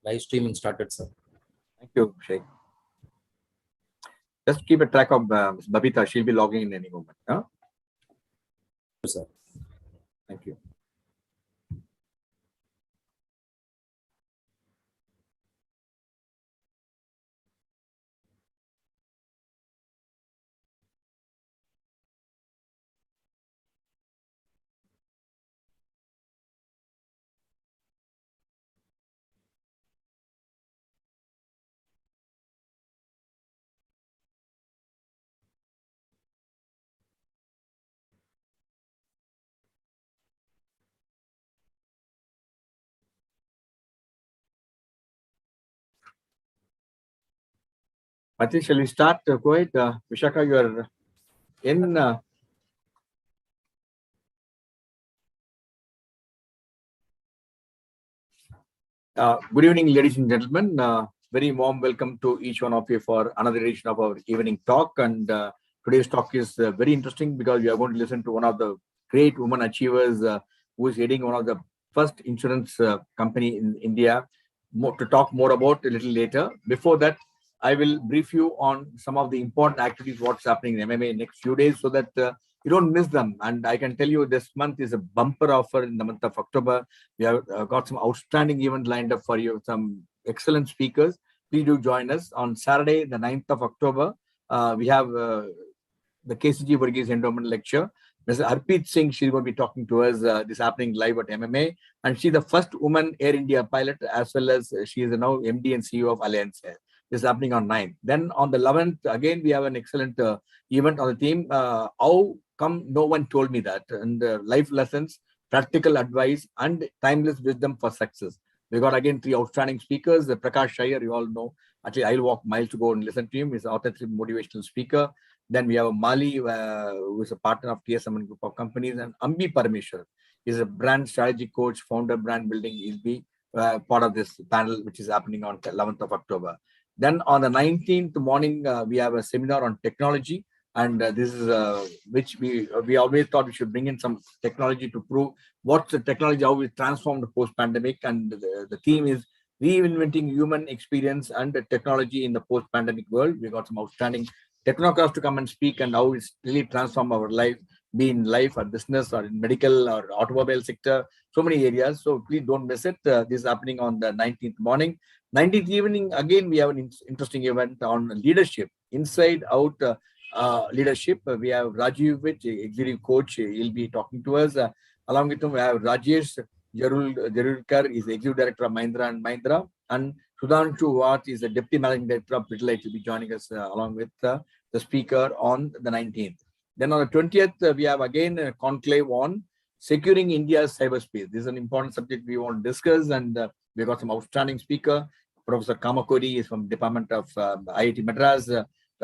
Live streaming started, sir. Thank you, Sheikh. Just keep a track of Ms. Babita. She'll be logging in any moment. Huh? Yes, sir. Thank you. I think shall we start? Go ahead, Vishakha, you are in. Good evening, ladies and gentlemen. Very warm welcome to each one of you for another edition of our evening talk. And today's talk is very interesting because we are going to listen to one of the great women achievers who is heading one of the first insurance company in India. To talk more about a little later. Before that, I will brief you on some of the important activities, what's happening in MMA in the next few days, so that you don't miss them. And I can tell you this month is a bumper offer in the month of October. We have got some outstanding events lined up for you, some excellent speakers. Please do join us on Saturday, the 9th of October. We have the KCG Varghese Endowment Lecture. Ms. Arpit Singh, she's going to be talking to us. This happening live at MMA. And she's the first woman Air India pilot, as well as she is now MD and CEO of Alliance Air. This is happening on 9th. Then on the 11th, again, we have an excellent event on the theme. How come no one told me that? And life lessons, practical advice, and timeless wisdom for success. We got again 3 outstanding speakers. Prakash Iyer, you all know. Actually, I'll walk miles to go and listen to him. He's an authentic motivational speaker. Then we have Mali, who is a partner of TSM Group of Companies, and Ambi Parameshwar is a brand strategy coach, founder, brand building. He'll be part of this panel, which is happening on 11th of October. Then on the 19th morning, we have a seminar on technology. And this is which we always thought we should bring in some technology to prove what's the technology, how we transformed post-pandemic. And the theme is reinventing human experience and technology in the post-pandemic world. We got some outstanding technocrats to come and speak and how it's really transformed our life, be in life or business or in medical or automobile sector, so many areas. So please don't miss it. This is happening on the 19th morning. 19th evening, again, we have an interesting event on leadership, inside out leadership. We have Rajiv, executive coach. He'll be talking to us. Along with him, we have Rajesh Jarulkar, is the executive director of Mahindra and Mahindra, and Sudhanshu Watt is the deputy managing director of Mythili, will be joining us along with the speaker on the 19th. Then on the 20th, we have again a conclave on securing India's cyberspace. This is an important subject we want to discuss, and we got some outstanding speaker. Professor Kamakodi is from Department of IIT Madras.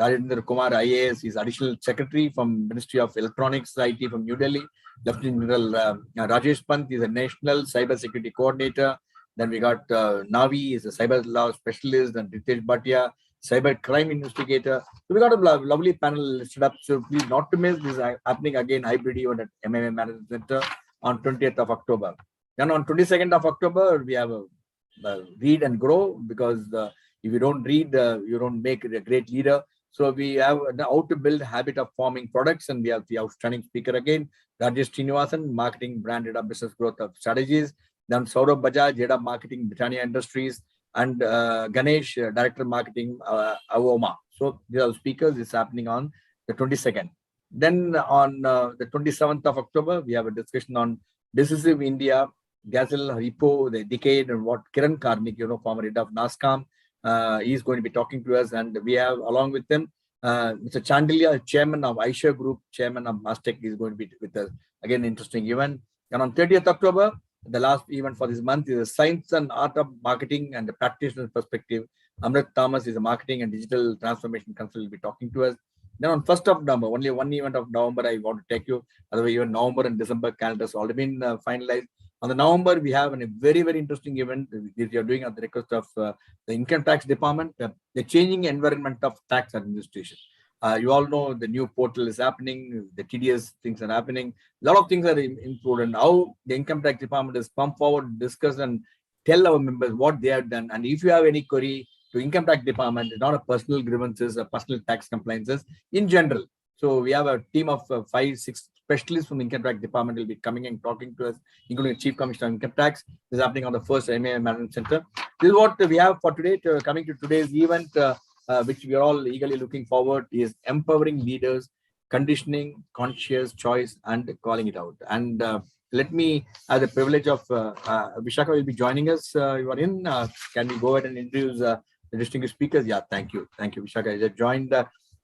Rajendra Kumar IAS is additional secretary from Ministry of Electronics IT from New Delhi. Lieutenant General Rajesh Pant is a national cyber security coordinator. Then we got Navi is a cyber law specialist, and Ritesh Bhatia, cyber crime investigator. So we got a lovely panel listed up. So please not to miss. This is happening again hybrid event at MMA Management Center on 20th of October. Then on 22nd of October, we have a read and grow, because if you don't read, you don't make a great leader. So we have how to build a habit of forming products, and we have the outstanding speaker again, Rajesh Srinivasan, marketing, branded up business growth of strategies. Then Saurabh Bajaj, head of marketing, Britannia Industries, and Ganesh, director of marketing, Avoma. So these are the speakers. It's happening on the 22nd. Then on the 27th of October, we have a discussion on Decisive India, Gazelle Repo, the decade, and what Kiran Karnik, former head of NASCOM, he's going to be talking to us. And we have along with him Mr. Chandelier, chairman of Aisha Group, chairman of Mastec, is going to be with us. Again, interesting event. And on 30th October, the last event for this month is a Science and Art of Marketing and the Practitioner Perspective. Amrit Thomas is a marketing and digital transformation consultant, will be talking to us. Then on 1st of November, only one event of November I want to take you. Otherwise, even November and December calendars already been finalized. On the November, we have a very, very interesting event we are doing at the request of the Income Tax Department, the changing environment of tax administration. You all know the new portal is happening, the TDS things are happening. A lot of things are included. And how the Income Tax Department has come forward, discussed, and tell our members what they have done. And if you have any query to income tax department, it's not a personal grievances or personal tax compliances in general. So we have a team of 5-6 specialists from the income tax department will be coming and talking to us, including Chief Commissioner of Income Tax. This is happening on the first MA Management Center. This is what we have for today. Coming to today's event, which we are all eagerly looking forward, is empowering leaders, conditioning conscious choice, and calling it out. And let me have the privilege of Vishakha will be joining us. You are in. Can we go ahead and introduce the distinguished speakers? Yeah, thank you. Thank you, Vishakha. She joined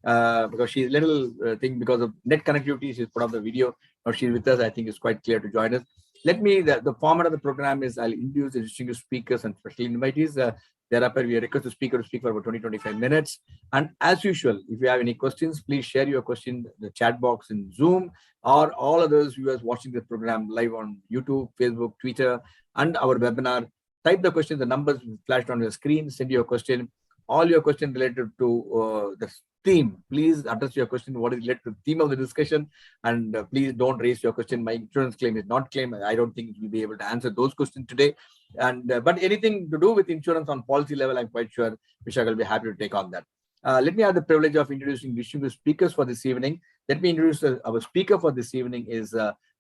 because she's little thing because of net connectivity. She's put up the video. Now she's with us. I think it's quite clear to join us. Let me, the format of the program is I'll introduce the distinguished speakers and special invitees. Thereafter, we request the speaker to speak for about 20-25 minutes. And as usual, if you have any questions, please share your question in the chat box in Zoom, or all others viewers watching the program live on YouTube, Facebook, Twitter, and our webinar. Type the question, the numbers flashed on your screen, send your question. All your questions related to the theme, please address your question, what is related to the theme of the discussion, and please don't raise your question. My insurance claim is not claim. I don't think we'll be able to answer those questions today. And but anything to do with insurance on policy level, I'm quite sure Vishakha will be happy to take on that. Let me have the privilege of introducing distinguished speakers for this evening. Let me introduce our speaker for this evening is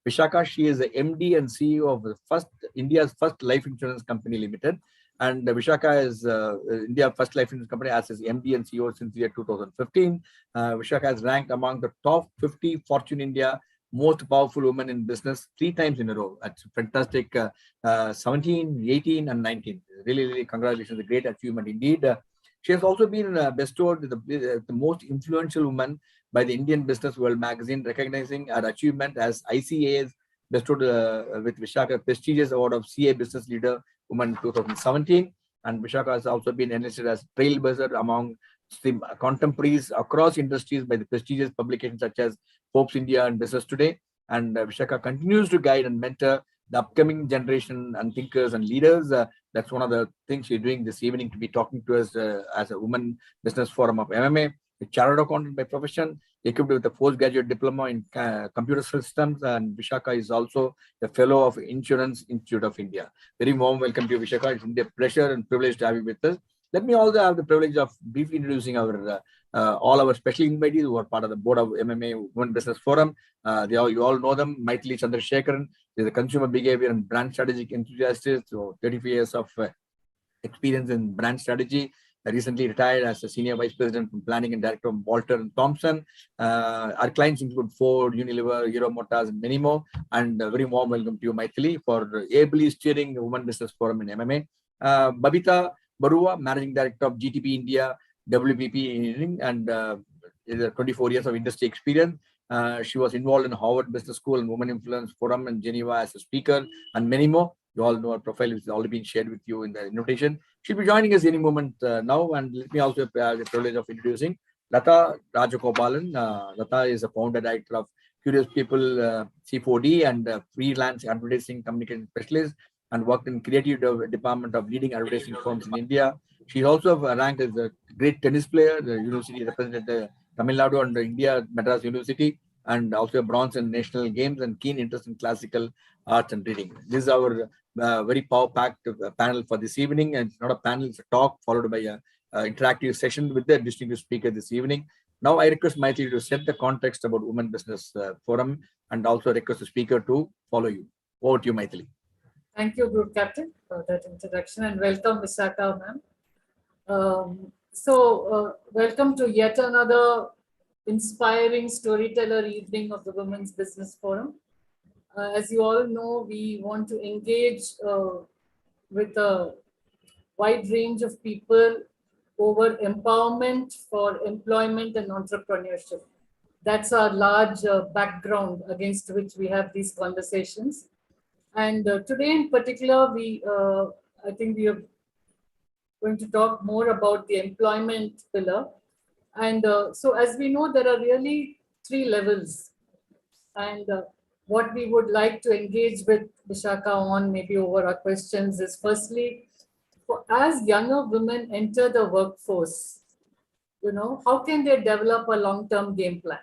Vishakha. She is the MD and CEO of the India's first life insurance company limited. And Vishakha is India's first life insurance company as his MD and CEO since the year 2015. Vishakha has ranked among the top 50 Fortune India most powerful women in business 3 times in a row. That's fantastic. 17, 18, and 19. Really, really congratulations. A great achievement indeed. She has also been bestowed the most influential woman by the Indian Business World magazine, recognizing her achievement as ICA's bestowed with Vishakha prestigious award of CA Business Leader Woman in 2017. And Vishakha has also been enlisted as trailblazer among the contemporaries across industries by the prestigious publications such as Forbes India and Business Today. And Vishakha continues to guide and mentor the upcoming generation and thinkers and leaders. That's one of the things she's doing this evening, to be talking to us as a Women Business Forum of MMA, a chartered accountant by profession, equipped with a postgraduate diploma in computer systems. And Vishakha is also a fellow of Insurance Institute of India. Very warm welcome to you, Vishakha. It's a pleasure and privilege to have you with us. Let me also have the privilege of briefly introducing our all our special invitees who are part of the board of MMA Women Business Forum. You all know them. Mythili Chandrasekar is a consumer behavior and brand strategic enthusiast, so 35 years of experience in brand strategy. Recently retired as a senior vice president from planning and director of Walter and Thompson. Our clients include Ford, Unilever, Hero Motors, and many more. And a very warm welcome to you, Mythili, for ably steering the Women Business Forum in MMA. Babita Baruah, managing director of GTP India, WPP Engineering, and 24 years of industry experience. She was involved in Harvard Business School and Women Influence Forum in Geneva as a speaker, and many more. You all know her profile, which has already been shared with you in the invitation. She'll be joining us any moment now. And let me also have the privilege of introducing Lata Rajagopalan. Lata is a founder director of Curious People C4D and freelance advertising communication specialist, and worked in creative department of leading advertising firms in India. She's also ranked as a great tennis player. The university represented Tamil Nadu and India Madras University, and also a bronze in national games and keen interest in classical arts and reading. This is our very power-packed panel for this evening, and it's not a panel, it's a talk followed by a interactive session with the distinguished speaker this evening. Now I request Mythili to set the context about Women Business Forum, and also request the speaker to follow you. Over to you, Mythili. Thank you, Group Captain, for that introduction, and welcome, Vishakha ma'am. Welcome to yet another inspiring storyteller evening of the Women's Business Forum. As you all know, we want to engage with a wide range of people over empowerment for employment and entrepreneurship. That's our large background against which we have these conversations. And today in particular, I think we are going to talk more about the employment pillar. And so as we know, there are really 3 levels. And what we would like to engage with Vishakha on, maybe over our questions, is firstly, as younger women enter the workforce, how can they develop a long-term game plan?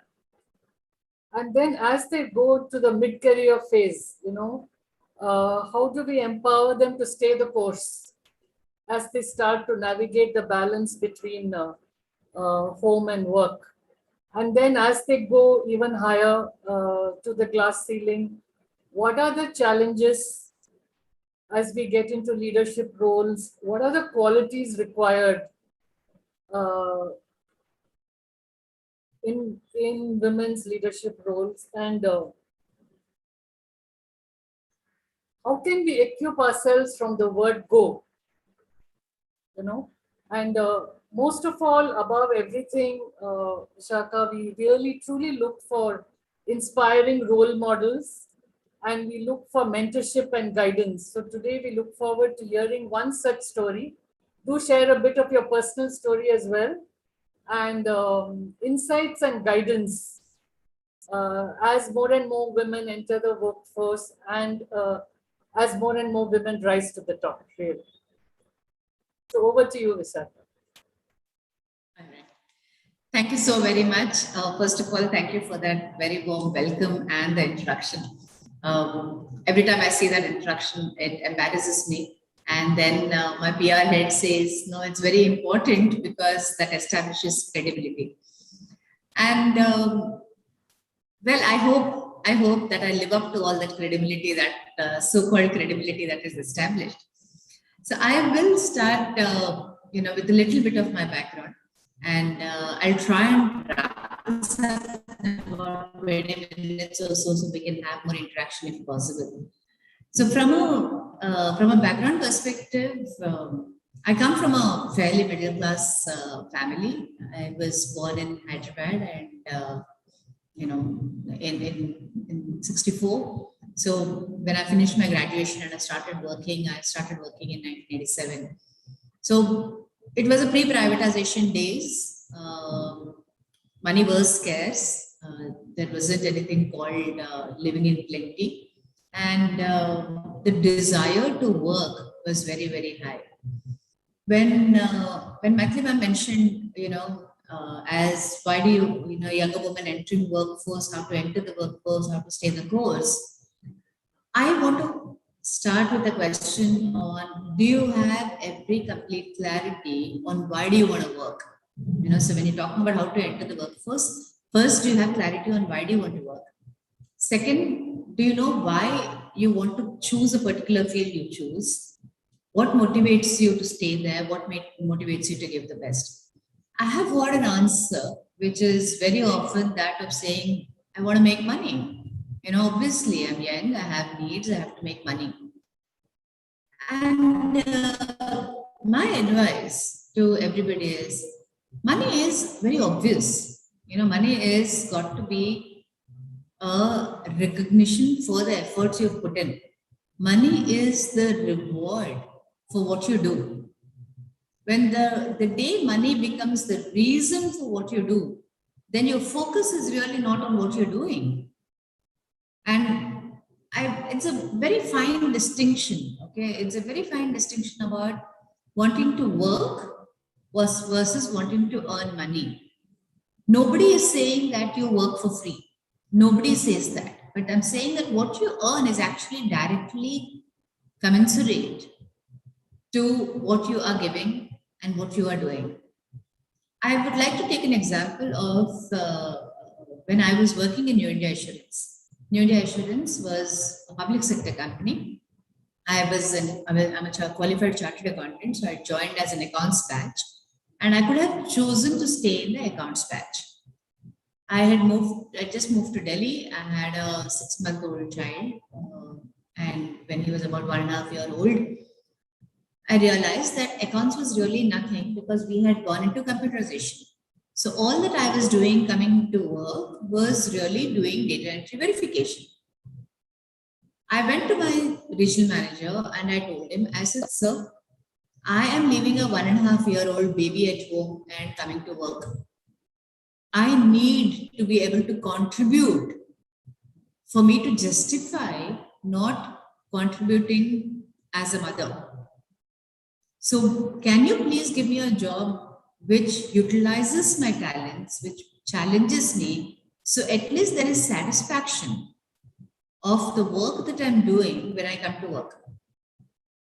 And then as they go to the mid-career phase, how do we empower them to stay the course as they start to navigate the balance between home and work? And then as they go even higher to the glass ceiling, what are the challenges as we get into leadership roles? What are the qualities required in women's leadership roles? And how can we equip ourselves from the word go? You know, and most of all, above everything, Vishakha, we really truly look for inspiring role models, and we look for mentorship and guidance. So today we look forward to hearing one such story. Do share a bit of your personal story as well, and insights and guidance as more and more women enter the workforce, and as more and more women rise to the top, really. So over to you, Vishakha. All right. Thank you so very much. First of all, thank you for that very warm welcome and the introduction. Every time I see that introduction, it embarrasses me. And then my PR head says, no, it's very important because that establishes credibility. And well, I hope that I live up to all that credibility, that so-called credibility that is established. So I will start, with a little bit of my background, and I'll try and wrap this up in about 20 minutes or so we can have more interaction if possible. So from a background perspective, I come from a fairly middle class family. I was born in Hyderabad, and in 64. So when I finished my graduation and I started working in 1987. So it was a pre-privatization days. Money was scarce. There wasn't anything called living in plenty. And the desire to work was very, very high. When Mythili mentioned, as why do younger women entering workforce, how to enter the workforce, how to stay the course, I want to start with a question on, do you have every complete clarity on why do you want to work? So when you're talking about how to enter the workforce, first, do you have clarity on why do you want to work? Second, do you know why you want to choose a particular field you choose? What motivates you to stay there? What motivates you to give the best? I have heard an answer, which is very often that of saying, I want to make money. Obviously I'm young, I have needs, I have to make money. And my advice to everybody is, money is very obvious. Money is got to be a recognition for the efforts you've put in. Money is the reward for what you do. When the day money becomes the reason for what you do, then your focus is really not on what you're doing. And it's a very fine distinction, okay? It's a very fine distinction about wanting to work versus wanting to earn money. Nobody is saying that you work for free. Nobody says that. But I'm saying that what you earn is actually directly commensurate to what you are giving and what you are doing. I would like to take an example of when I was working in New India Assurance. New India Assurance was a public sector company. I'm a qualified chartered accountant, so I joined as an accounts batch, and I could have chosen to stay in the accounts batch. I just moved to Delhi. I had a 6-month-old child, and when he was about 1.5 years old, I realized that accounts was really nothing because we had gone into computerization. So all that I was doing coming to work was really doing data entry verification. I went to my regional manager and I told him, I said, sir, I am leaving a 1.5-year-old baby at home and coming to work. I need to be able to contribute for me to justify not contributing as a mother. So can you please give me a job which utilizes my talents, which challenges me, so at least there is satisfaction. of the work that I'm doing when I come to work.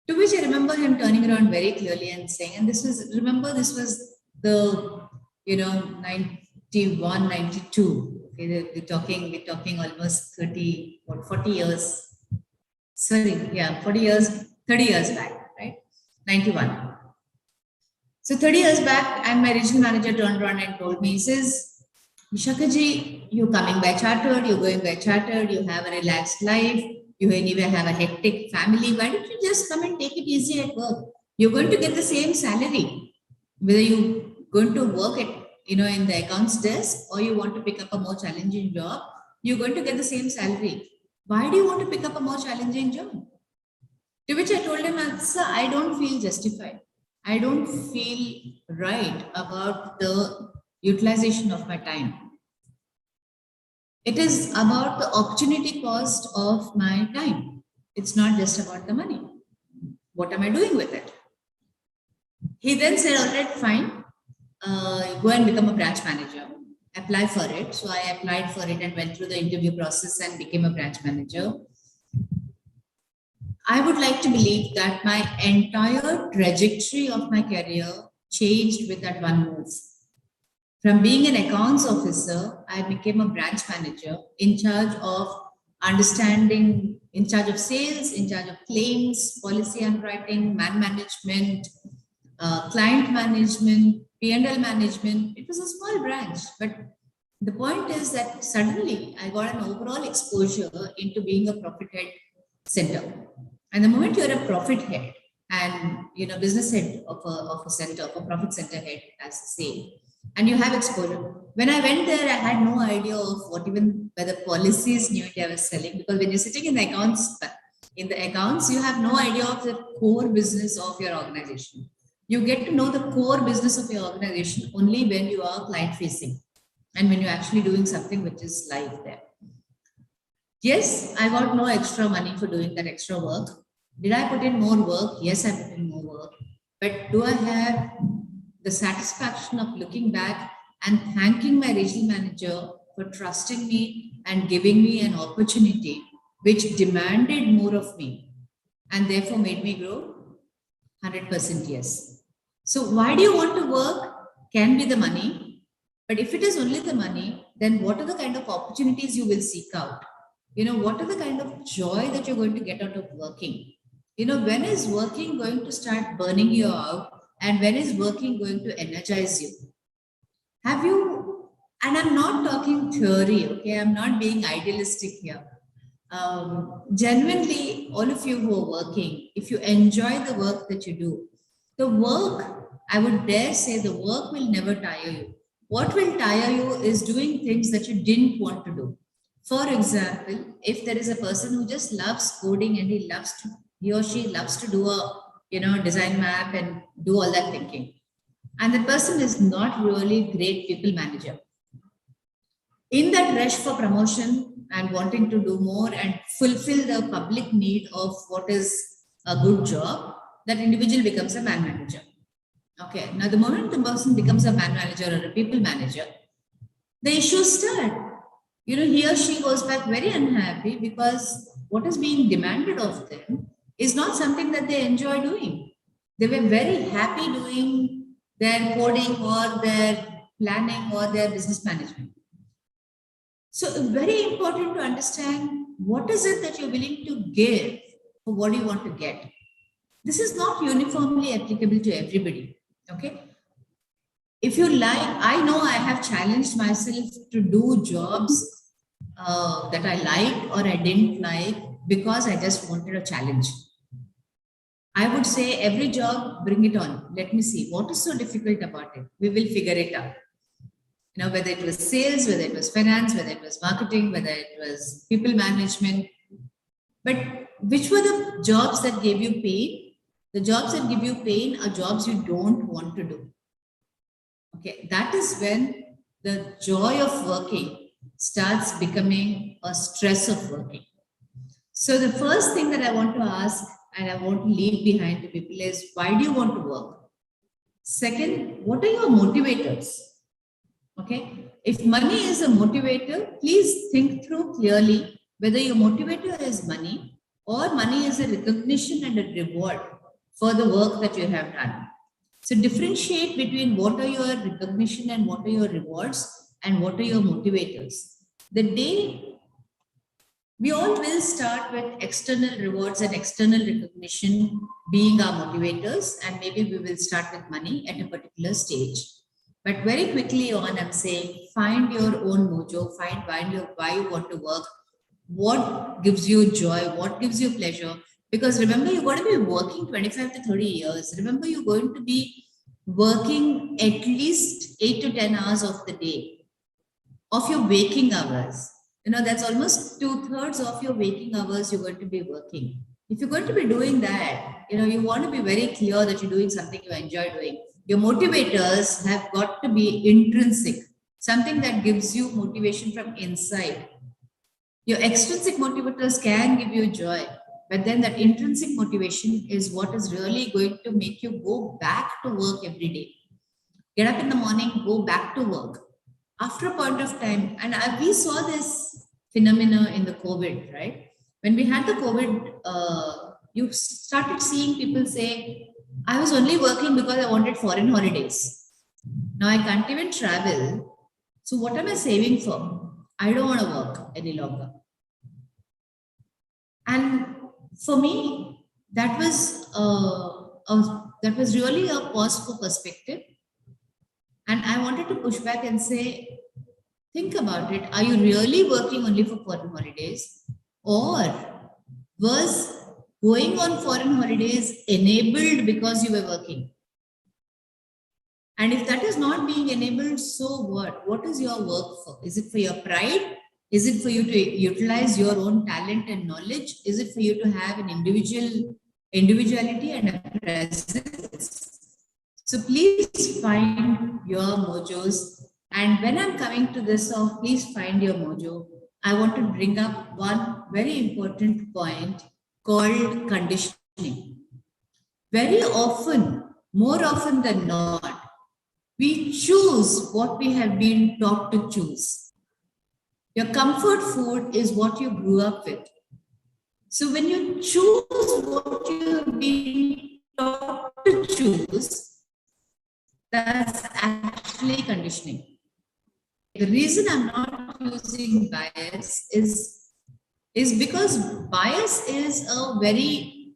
To which I remember him turning around very clearly and saying, and this was the, 91, 92. Okay, we're talking almost 40 years. Sorry, yeah, 40 years, 30 years back, right? 91. So 30 years back, and my regional manager turned around and told me, he says, Vishakha ji, you're coming by chartered, you're going by chartered, you have a relaxed life, you anyway have a hectic family. Why don't you just come and take it easy at work? You're going to get the same salary, whether you're going to work at, in the accounts desk or you want to pick up a more challenging job, you're going to get the same salary. Why do you want to pick up a more challenging job? To which I told him, sir, I don't feel justified. I don't feel right about the utilization of my time. It is about the opportunity cost of my time. It's not just about the money. What am I doing with it? He then said, all right, fine. Go and become a branch manager. Apply for it. So I applied for it and went through the interview process and became a branch manager. I would like to believe that my entire trajectory of my career changed with that one move. From being an accounts officer, I became a branch manager in charge of understanding, in charge of sales, in charge of claims, policy underwriting, man management, client management, P&L management. It was a small branch, but the point is that suddenly I got an overall exposure into being a profit head center. And the moment you're a profit head and business head of a center, of a profit center head, as they say, and you have exposure. When I went there, I had no idea of whether policies new India was selling, because when you're sitting in the accounts, you have no idea of the core business of your organization. You get to know the core business of your organization only when you are client facing and when you're actually doing something which is live there. Yes, I got no extra money for doing that extra work. Did I put in more work? Yes, I put in more work. But do I have the satisfaction of looking back and thanking my regional manager for trusting me and giving me an opportunity which demanded more of me and therefore made me grow? 100% yes. So why do you want to work? Can be the money. But if it is only the money, then what are the kind of opportunities you will seek out? What are the kind of joy that you're going to get out of working? When is working going to start burning you out? And when is working going to energize you? Have you, and I'm not talking theory, okay? I'm not being idealistic here. Genuinely, all of you who are working, if you enjoy the work that you do, the work, I would dare say the work will never tire you. What will tire you is doing things that you didn't want to do. For example, if there is a person who just loves coding and he or she loves to do a design map and do all that thinking, and the person is not really great people manager. In that rush for promotion and wanting to do more and fulfill the public need of what is a good job, that individual becomes a man manager. Okay, now the moment the person becomes a man manager or a people manager, the issues start. He or she goes back very unhappy because what is being demanded of them is not something that they enjoy doing. They were very happy doing their coding or their planning or their business management. So it's very important to understand what is it that you're willing to give for what you want to get. This is not uniformly applicable to everybody, okay? If you like, I know I have challenged myself to do jobs that I liked or I didn't like because I just wanted a challenge. I would say every job, bring it on. Let me see what is so difficult about it. We will figure it out. Whether it was sales, whether it was finance, whether it was marketing, whether it was people management. But which were the jobs that gave you pain? The jobs that give you pain are jobs you don't want to do. Okay, that is when the joy of working starts becoming a stress of working. So the first thing that I want to ask and I want to leave behind to people is, why do you want to work? Second, what are your motivators? Okay, if money is a motivator, please think through clearly whether your motivator is money or money is a recognition and a reward for the work that you have done. So differentiate between what are your recognition and what are your rewards and what are your motivators. The day we all will start with external rewards and external recognition being our motivators, and maybe we will start with money at a particular stage. But very quickly on, I'm saying, find your own mojo, find why you want to work, what gives you joy, what gives you pleasure. Because remember, you're going to be working 25 to 30 years. Remember, you're going to be working at least 8 to 10 hours of the day, of your waking hours. You know, that's almost 2/3 of your waking hours you're going to be working. If you're going to be doing that, you know, you want to be very clear that you're doing something you enjoy doing. Your motivators have got to be intrinsic, something that gives you motivation from inside. Your extrinsic motivators can give you joy, but then that intrinsic motivation is what is really going to make you go back to work every day. Get up in the morning, go back to work. After a point of time, and we saw this phenomena in the COVID, right? When we had the COVID, you started seeing people say, I was only working because I wanted foreign holidays. Now I can't even travel. So what am I saving for? I don't want to work any longer. And for me, that was really a pause for perspective. And I wanted to push back and say, think about it. Are you really working only for foreign holidays? Or was going on foreign holidays enabled because you were working? And if that is not being enabled, so what? What is your work for? Is it for your pride? Is it for you to utilize your own talent and knowledge? Is it for you to have an individuality and a presence? So please find your mojos. And when I'm coming to this of please find your mojo, I want to bring up one very important point called conditioning. Very often, more often than not, we choose what we have been taught to choose. Your comfort food is what you grew up with. So when you choose what you've been taught to choose, that's actually conditioning. The reason I'm not using bias is because bias is a very,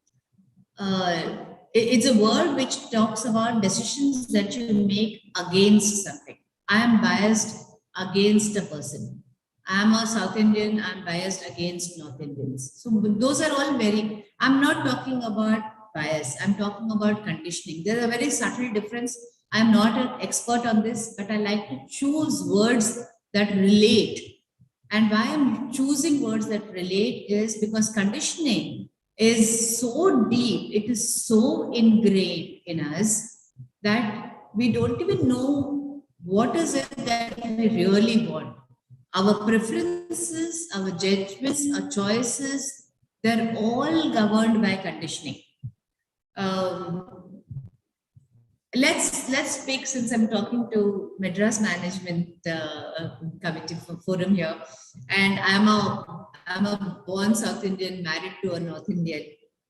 it's a word which talks about decisions that you make against something. I am biased against a person. I am a South Indian, I'm biased against North Indians. So those are all very, I'm not talking about bias, I'm talking about conditioning. There's a very subtle difference. I'm not an expert on this, but I like to choose words that relate. And why I'm choosing words that relate is because conditioning is so deep, it is so ingrained in us that we don't even know what is it that we really want. Our preferences, our judgments, our choices, they're all governed by conditioning. Let's speak, since I'm talking to Madras Management Committee Forum here, and I'm a born South Indian, married to a North Indian,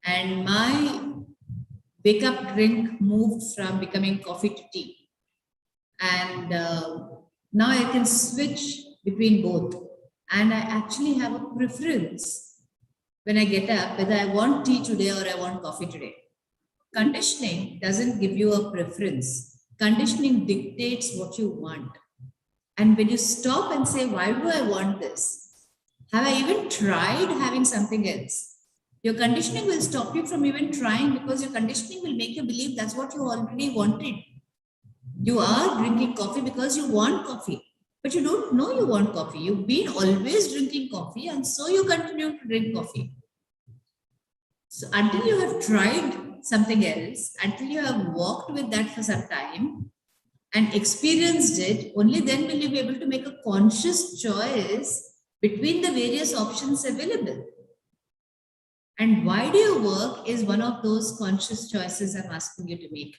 and my wake up drink moved from becoming coffee to tea, and now I can switch between both, and I actually have a preference when I get up whether I want tea today or I want coffee today. Conditioning doesn't give you a preference. Conditioning dictates what you want. And when you stop and say, why do I want this? Have I even tried having something else? Your conditioning will stop you from even trying, because your conditioning will make you believe that's what you already wanted. You are drinking coffee because you want coffee, but you don't know you want coffee. You've been always drinking coffee, and so you continue to drink coffee. So until you have tried something else, until you have walked with that for some time and experienced it, only then will you be able to make a conscious choice between the various options available. And why do you work is one of those conscious choices I'm asking you to make.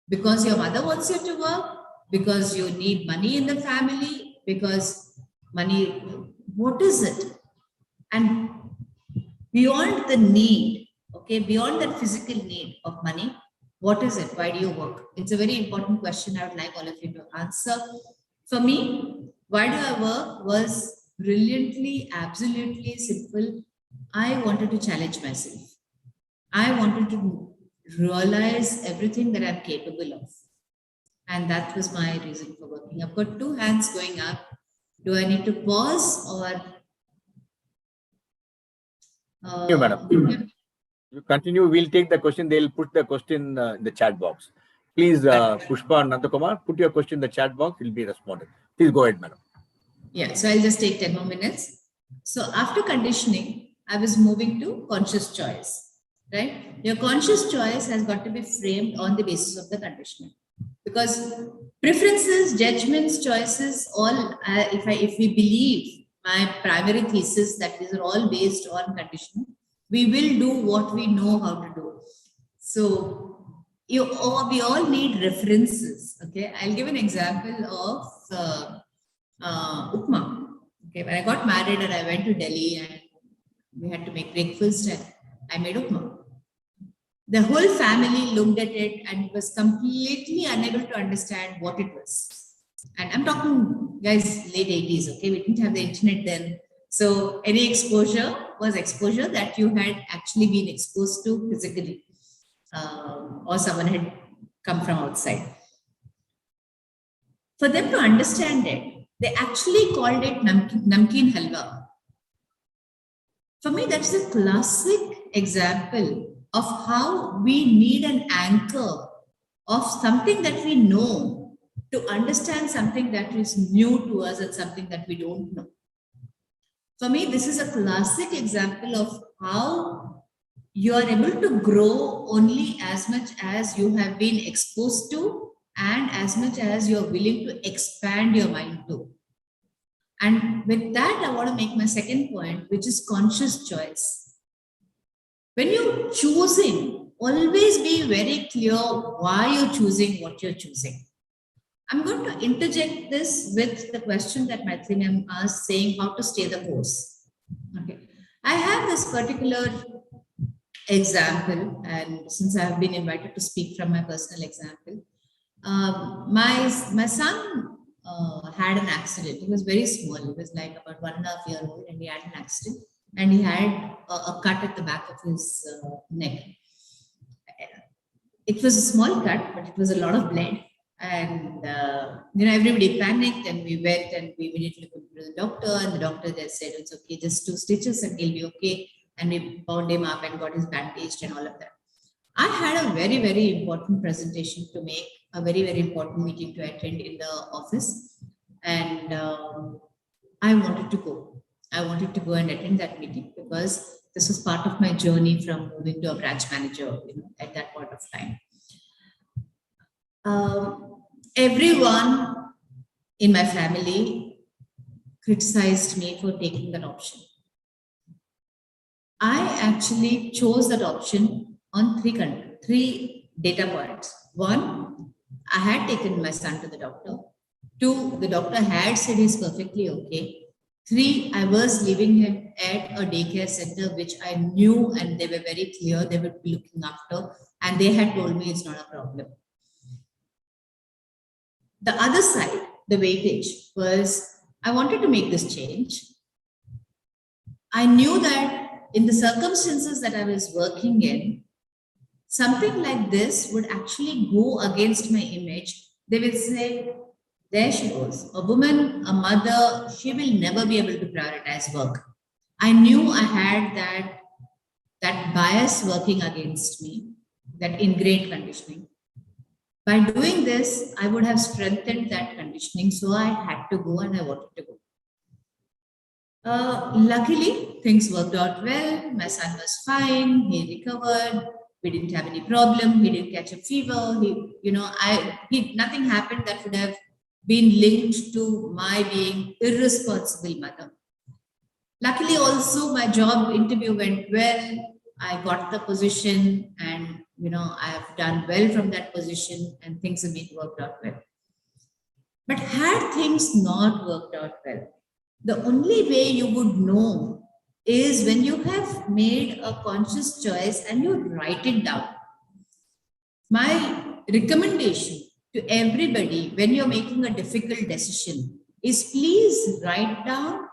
Because your mother wants you to work, because you need money in the family, because money, what is it? And beyond the need, okay, beyond that physical need of money, what is it? Why do you work? It's a very important question I would like all of you to answer. For me, why do I work was brilliantly, absolutely simple. I wanted to challenge myself. I wanted to realize everything that I'm capable of. And that was my reason for working. I've got two hands going up. Do I need to pause or? Continue, madam. You continue. We'll take the question. They'll put the question in the chat box. Please, Pushpa and Nandakumar, put your question in the chat box. Will be responded. Please go ahead, madam. Yeah, so I'll just take 10 more minutes. So after conditioning, I was moving to conscious choice, right? Your conscious choice has got to be framed on the basis of the conditioning. Because preferences, judgments, choices, all, if we believe my primary thesis that these are all based on conditioning, we will do what we know how to do. So we all need references. Okay, I'll give an example of upma. Okay, when I got married and I went to Delhi and we had to make breakfast and I made upma. The whole family looked at it and was completely unable to understand what it was. And I'm talking, guys, late 80s, okay? We didn't have the internet then. So any exposure was exposure that you had actually been exposed to physically, or someone had come from outside. For them to understand it, they actually called it namkeen halwa. For me, that's a classic example of how we need an anchor of something that we know to understand something that is new to us and something that we don't know. For me, this is a classic example of how you are able to grow only as much as you have been exposed to and as much as you're willing to expand your mind to. And with that, I want to make my second point, which is conscious choice. When you're choosing, always be very clear why you're choosing what you're choosing. I'm going to interject this with the question that Mythili asked, saying how to stay the course. Okay, I have this particular example, and since I have been invited to speak from my personal example, my son had an accident. He was very small. He was like about 1.5 years old, and he had an accident. And he had a cut at the back of his neck. It was a small cut, but it was a lot of blood. And everybody panicked, and we went and we immediately went to the doctor. And the doctor just said, "It's okay, just 2 stitches and he'll be okay." And we bound him up and got his bandaged and all of that. I had a very, very important presentation to make, a very, very important meeting to attend in the office. And I wanted to go. I wanted to go and attend that meeting because this was part of my journey from moving to a branch manager, at that point of time. Everyone in my family criticized me for taking that option. I actually chose that option on three data points. One, I had taken my son to the doctor. 2, the doctor had said he's perfectly okay. 3, I was leaving him at a daycare center, which I knew and they were very clear they would be looking after, and they had told me it's not a problem. The other side, the weightage, was I wanted to make this change. I knew that in the circumstances that I was working in, something like this would actually go against my image. They will say, there she goes, a woman, a mother, she will never be able to prioritize work. I knew I had that bias working against me, that ingrained conditioning. By doing this, I would have strengthened that conditioning. So I had to go and I wanted to go. Luckily, things worked out well. My son was fine. He recovered. We didn't have any problem. He didn't catch a fever. Nothing happened that would have been linked to my being irresponsible mother. Luckily, also my job interview went well. I got the position, and I have done well from that position, and things have been worked out well. But had things not worked out well, the only way you would know is when you have made a conscious choice and you write it down. My recommendation to everybody when you're making a difficult decision is please write down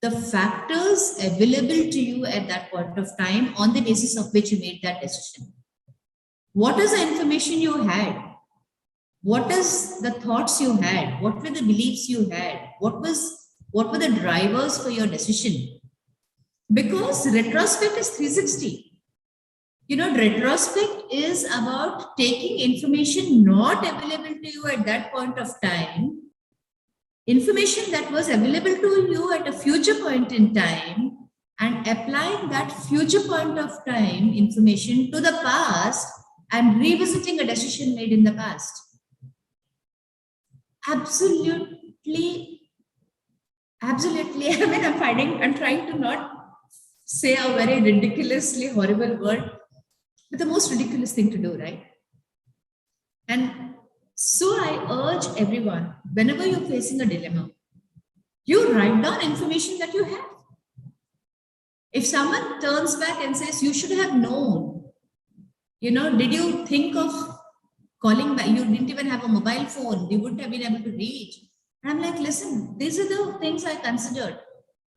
the factors available to you at that point of time on the basis of which you made that decision. What is the information you had? What is the thoughts you had? What were the beliefs you had? What were the drivers for your decision? Because retrospect is 360. Retrospect is about taking information not available to you at that point of time, information that was available to you at a future point in time, and applying that future point of time information to the past and revisiting a decision made in the past. Absolutely. I mean, I'm trying to not say a very ridiculously horrible word, but the most ridiculous thing to do, right? And so I urge everyone, whenever you're facing a dilemma, you write down information that you have. If someone turns back and says, you should have known, did you think of calling back? You didn't even have a mobile phone. You wouldn't have been able to reach. And I'm like, listen, these are the things I considered.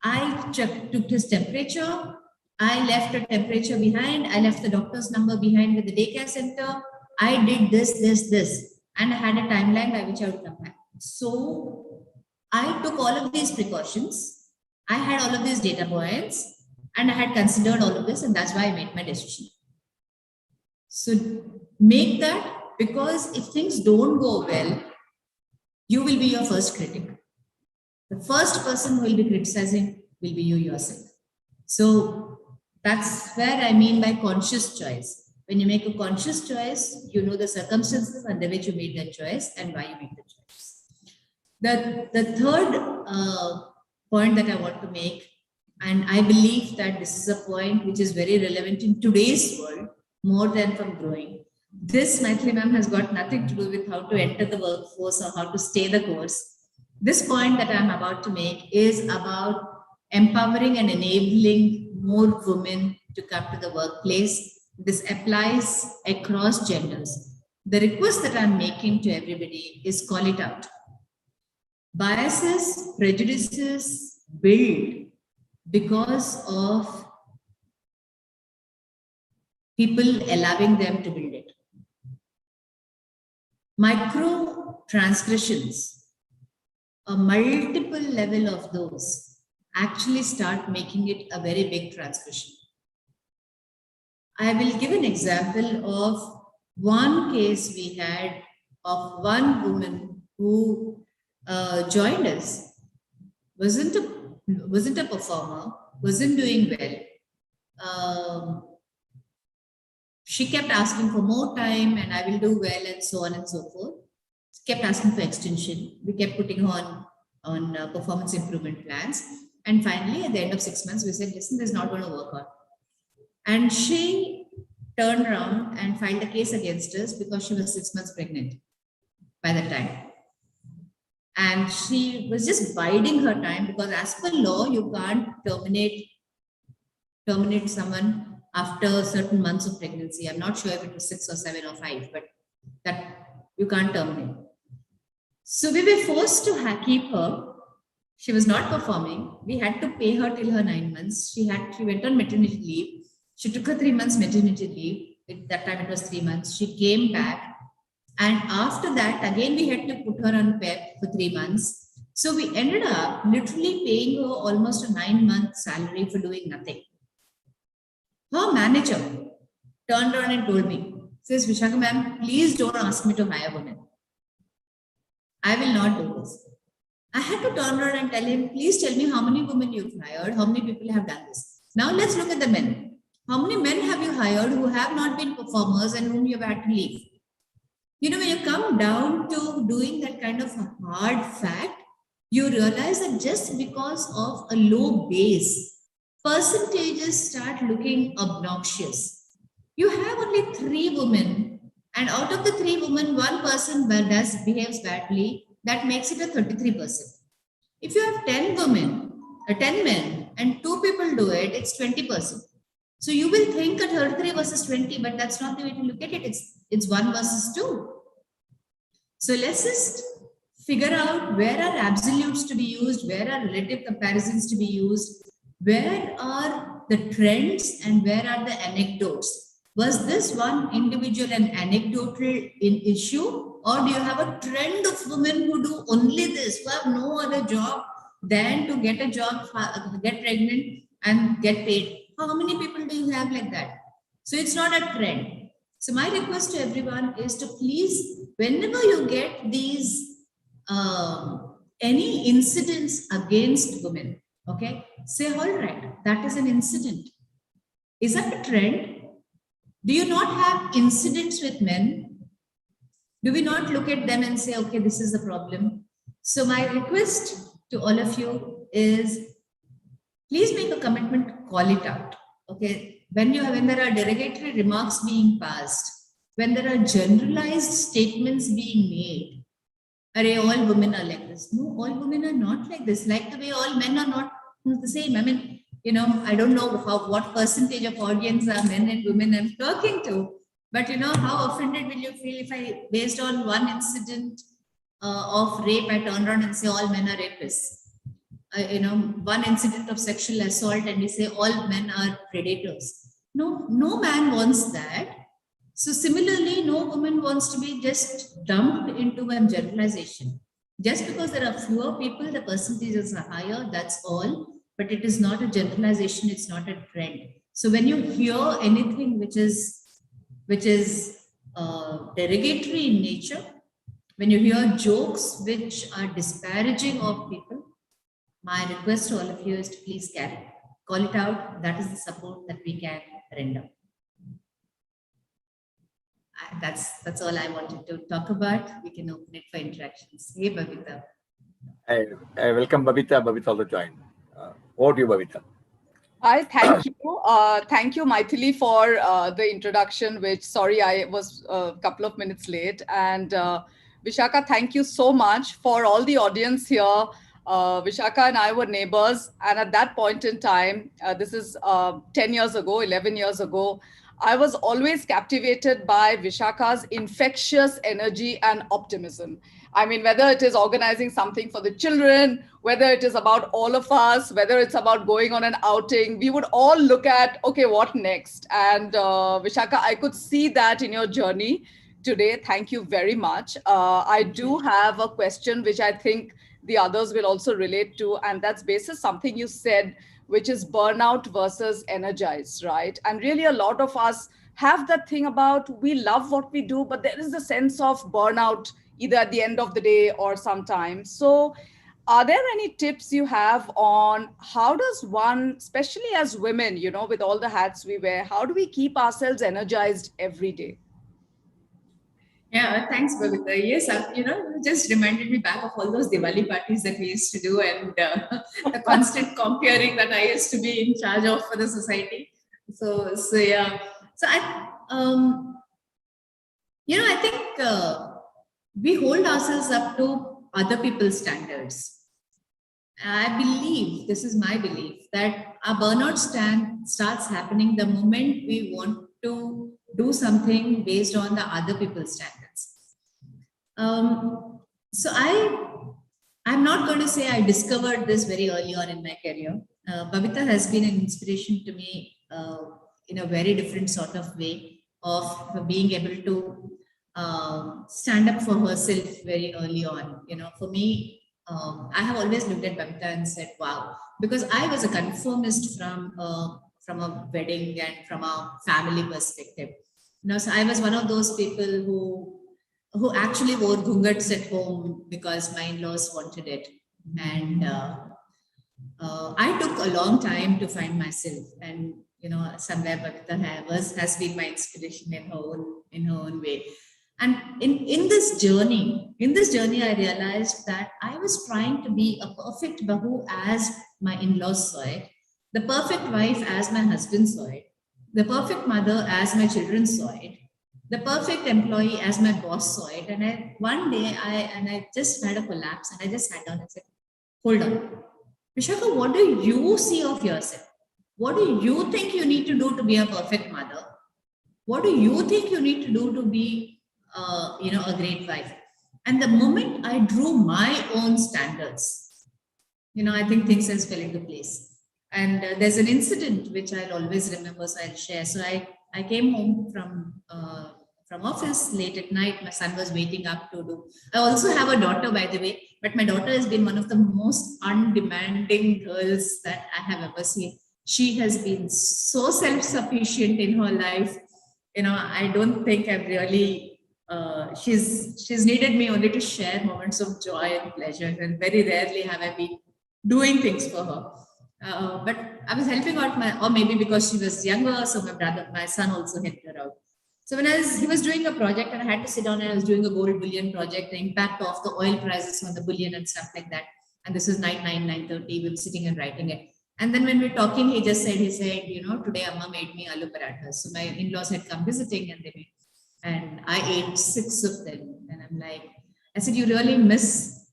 I took his temperature. I left a temperature behind. I left the doctor's number behind with the daycare center. I did this. And I had a timeline by which I would come back. So I took all of these precautions. I had all of these data points and I had considered all of this, and that's why I made my decision. So make that, because if things don't go well, you will be your first critic. The first person who will be criticizing will be you yourself. So that's where I mean by conscious choice. When you make a conscious choice, you know the circumstances under which you made that choice and why you made the choice. The third point that I want to make, and I believe that this is a point which is very relevant in today's world, more than from growing. This, Mythili ma'am, has got nothing to do with how to enter the workforce or how to stay the course. This point that I'm about to make is about empowering and enabling more women to come to the workplace. This applies across genders. The request that I'm making to everybody is call it out. Biases, prejudices build because of people allowing them to build it. Micro transgressions, a multiple level of those, actually start making it a very big transgression. I will give an example of one case we had of one woman who joined us, wasn't a performer, wasn't doing well. She kept asking for more time and I will do well and so on and so forth. She kept asking for extension. We kept putting her on performance improvement plans. And finally, at the end of 6 months, we said, listen, this is not going to work out. And she turned around and filed a case against us because she was 6 months pregnant by that time. And she was just biding her time because as per law, you can't terminate someone after certain months of pregnancy. I'm not sure if it was 6 or 7 or 5, but that you can't terminate. So we were forced to keep her. She was not performing. We had to pay her till her 9 months. She went on maternity leave. She took her 3 months maternity leave. At that time it was 3 months. She came back. And after that, again, we had to put her on PEP for 3 months. So we ended up literally paying her almost a 9-month salary for doing nothing. Her manager turned around and told me, says, Vishakha ma'am, please don't ask me to hire women. I will not do this. I had to turn around and tell him, please tell me how many women you've hired, how many people have done this. Now let's look at the men. How many men have you hired who have not been performers and whom you've had to leave? When you come down to doing that kind of a hard fact, you realize that just because of a low base, percentages start looking obnoxious. You have only 3 women, and out of the 3 women, 1 person behaves badly. That makes it a 33%. If you have 10 men, and 2 people do it, it's 20%. So you will think at 33 versus 20, but that's not the way to look at it. It's 1 versus 2. So let's just figure out where are absolutes to be used, where are relative comparisons to be used, where are the trends and where are the anecdotes. Was this one individual an anecdotal issue, or do you have a trend of women who do only this, who have no other job than to get a job, get pregnant and get paid? How many people do you have like that? So it's not a trend. So my request to everyone is to please, whenever you get these, any incidents against women, okay, say, all right, that is an incident. Is that a trend? Do you not have incidents with men? Do we not look at them and say, okay, this is the problem? So my request to all of you is, please make a commitment, call it out. Okay, when there are derogatory remarks being passed, when there are generalized statements being made, array, all women are like this. No, all women are not like this. Like the way all men are not the same. I mean, you know, I don't know what percentage of audience are men and women I'm talking to, but you know, how offended will you feel if I, based on one incident of rape, I turn around and say all men are rapists? You know, one incident of sexual assault and we say all men are predators. No, no man wants that. So similarly, no woman wants to be just dumped into one generalization. Just because there are fewer people, the percentages are higher, that's all. But it is not a generalization, it's not a trend. So when you hear anything which is derogatory in nature, when you hear jokes which are disparaging of people, my request to all of you is to please call it out. That is the support that we can render. That's all I wanted to talk about. We can open it for interactions. Hey, Babita. I welcome Babita. Babita also joined. Over to you, Babita. Hi, thank you. Thank you, Mythili, for the introduction, which, sorry, I was a couple of minutes late. And Vishakha, thank you so much for all the audience here. Vishakha and I were neighbors. And at that point in time, this is 10 years ago, 11 years ago, I was always captivated by Vishakha's infectious energy and optimism. I mean, whether it is organizing something for the children, whether it is about all of us, whether it's about going on an outing, we would all look at, okay, what next? And Vishakha, I could see that in your journey today. Thank you very much. I do have a question which I think the others will also relate to, and that's basis something you said, which is burnout versus energized, right? And really a lot of us have that thing about we love what we do, but there is a sense of burnout either at the end of the day or sometime. So are there any tips you have on how does one, especially as women, you know, with all the hats we wear, how do we keep ourselves energized every day? Yeah, thanks, Babita. Yes, you know, it just reminded me back of all those Diwali parties that we used to do and the constant comparing that I used to be in charge of for the society. So yeah. So you know, I think we hold ourselves up to other people's standards. I believe, this is my belief, that our burnout starts happening the moment we want to do something based on the other people's standards. So I'm not going to say I discovered this very early on in my career. Babita has been an inspiration to me in a very different sort of way of being able to stand up for herself very early on. You know, for me, I have always looked at Babita and said, wow, because I was a conformist from a wedding and from a family perspective. You know, so I was one of those people who actually wore ghungats at home because my in-laws wanted it. And I took a long time to find myself. And, you know, somewhere Babita has been my inspiration in her own way. And in this journey, I realized that I was trying to be a perfect bahu as my in-laws saw it, the perfect wife as my husband saw it, the perfect mother as my children saw it, the perfect employee as my boss saw it. And one day I just had a collapse and I just sat down and said, hold on, Vishakha, what do you see of yourself? What do you think you need to do to be a perfect mother? What do you think you need to do to be, a great wife? And the moment I drew my own standards, I think things has fell into place. And there's an incident which I'll always remember, so I'll share. So I came home from office late at night. My son was waiting up to do. I also have a daughter, by the way, but my daughter has been one of the most undemanding girls that I have ever seen. She has been so self-sufficient in her life. I don't think I've really. She's needed me only to share moments of joy and pleasure, and very rarely have I been doing things for her. But I was helping out or maybe because she was younger, so my son also helped her out. So he was doing a project and I had to sit down and I was doing a gold bullion project, the impact of the oil prices on the bullion and stuff like that. And this is night 9:30, we were sitting and writing it. And then when we were talking, he said, today Amma made me aloo parathas. So my in-laws had come visiting and I ate 6 of them. And I'm like, I said, you really miss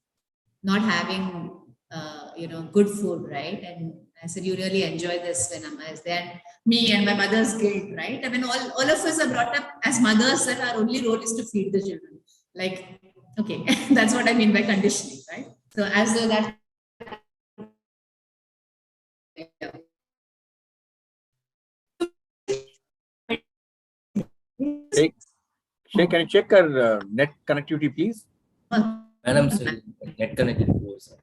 not having, good food, right? And I said, you really enjoy this when Amma is there. And me and my mother's guilt, right? I mean, all of us are brought up as mothers that our only role is to feed the children. Like, okay, that's what I mean by conditioning, right? So as though that. Shay, can you check our net connectivity, please? Madam, net connected. Sir.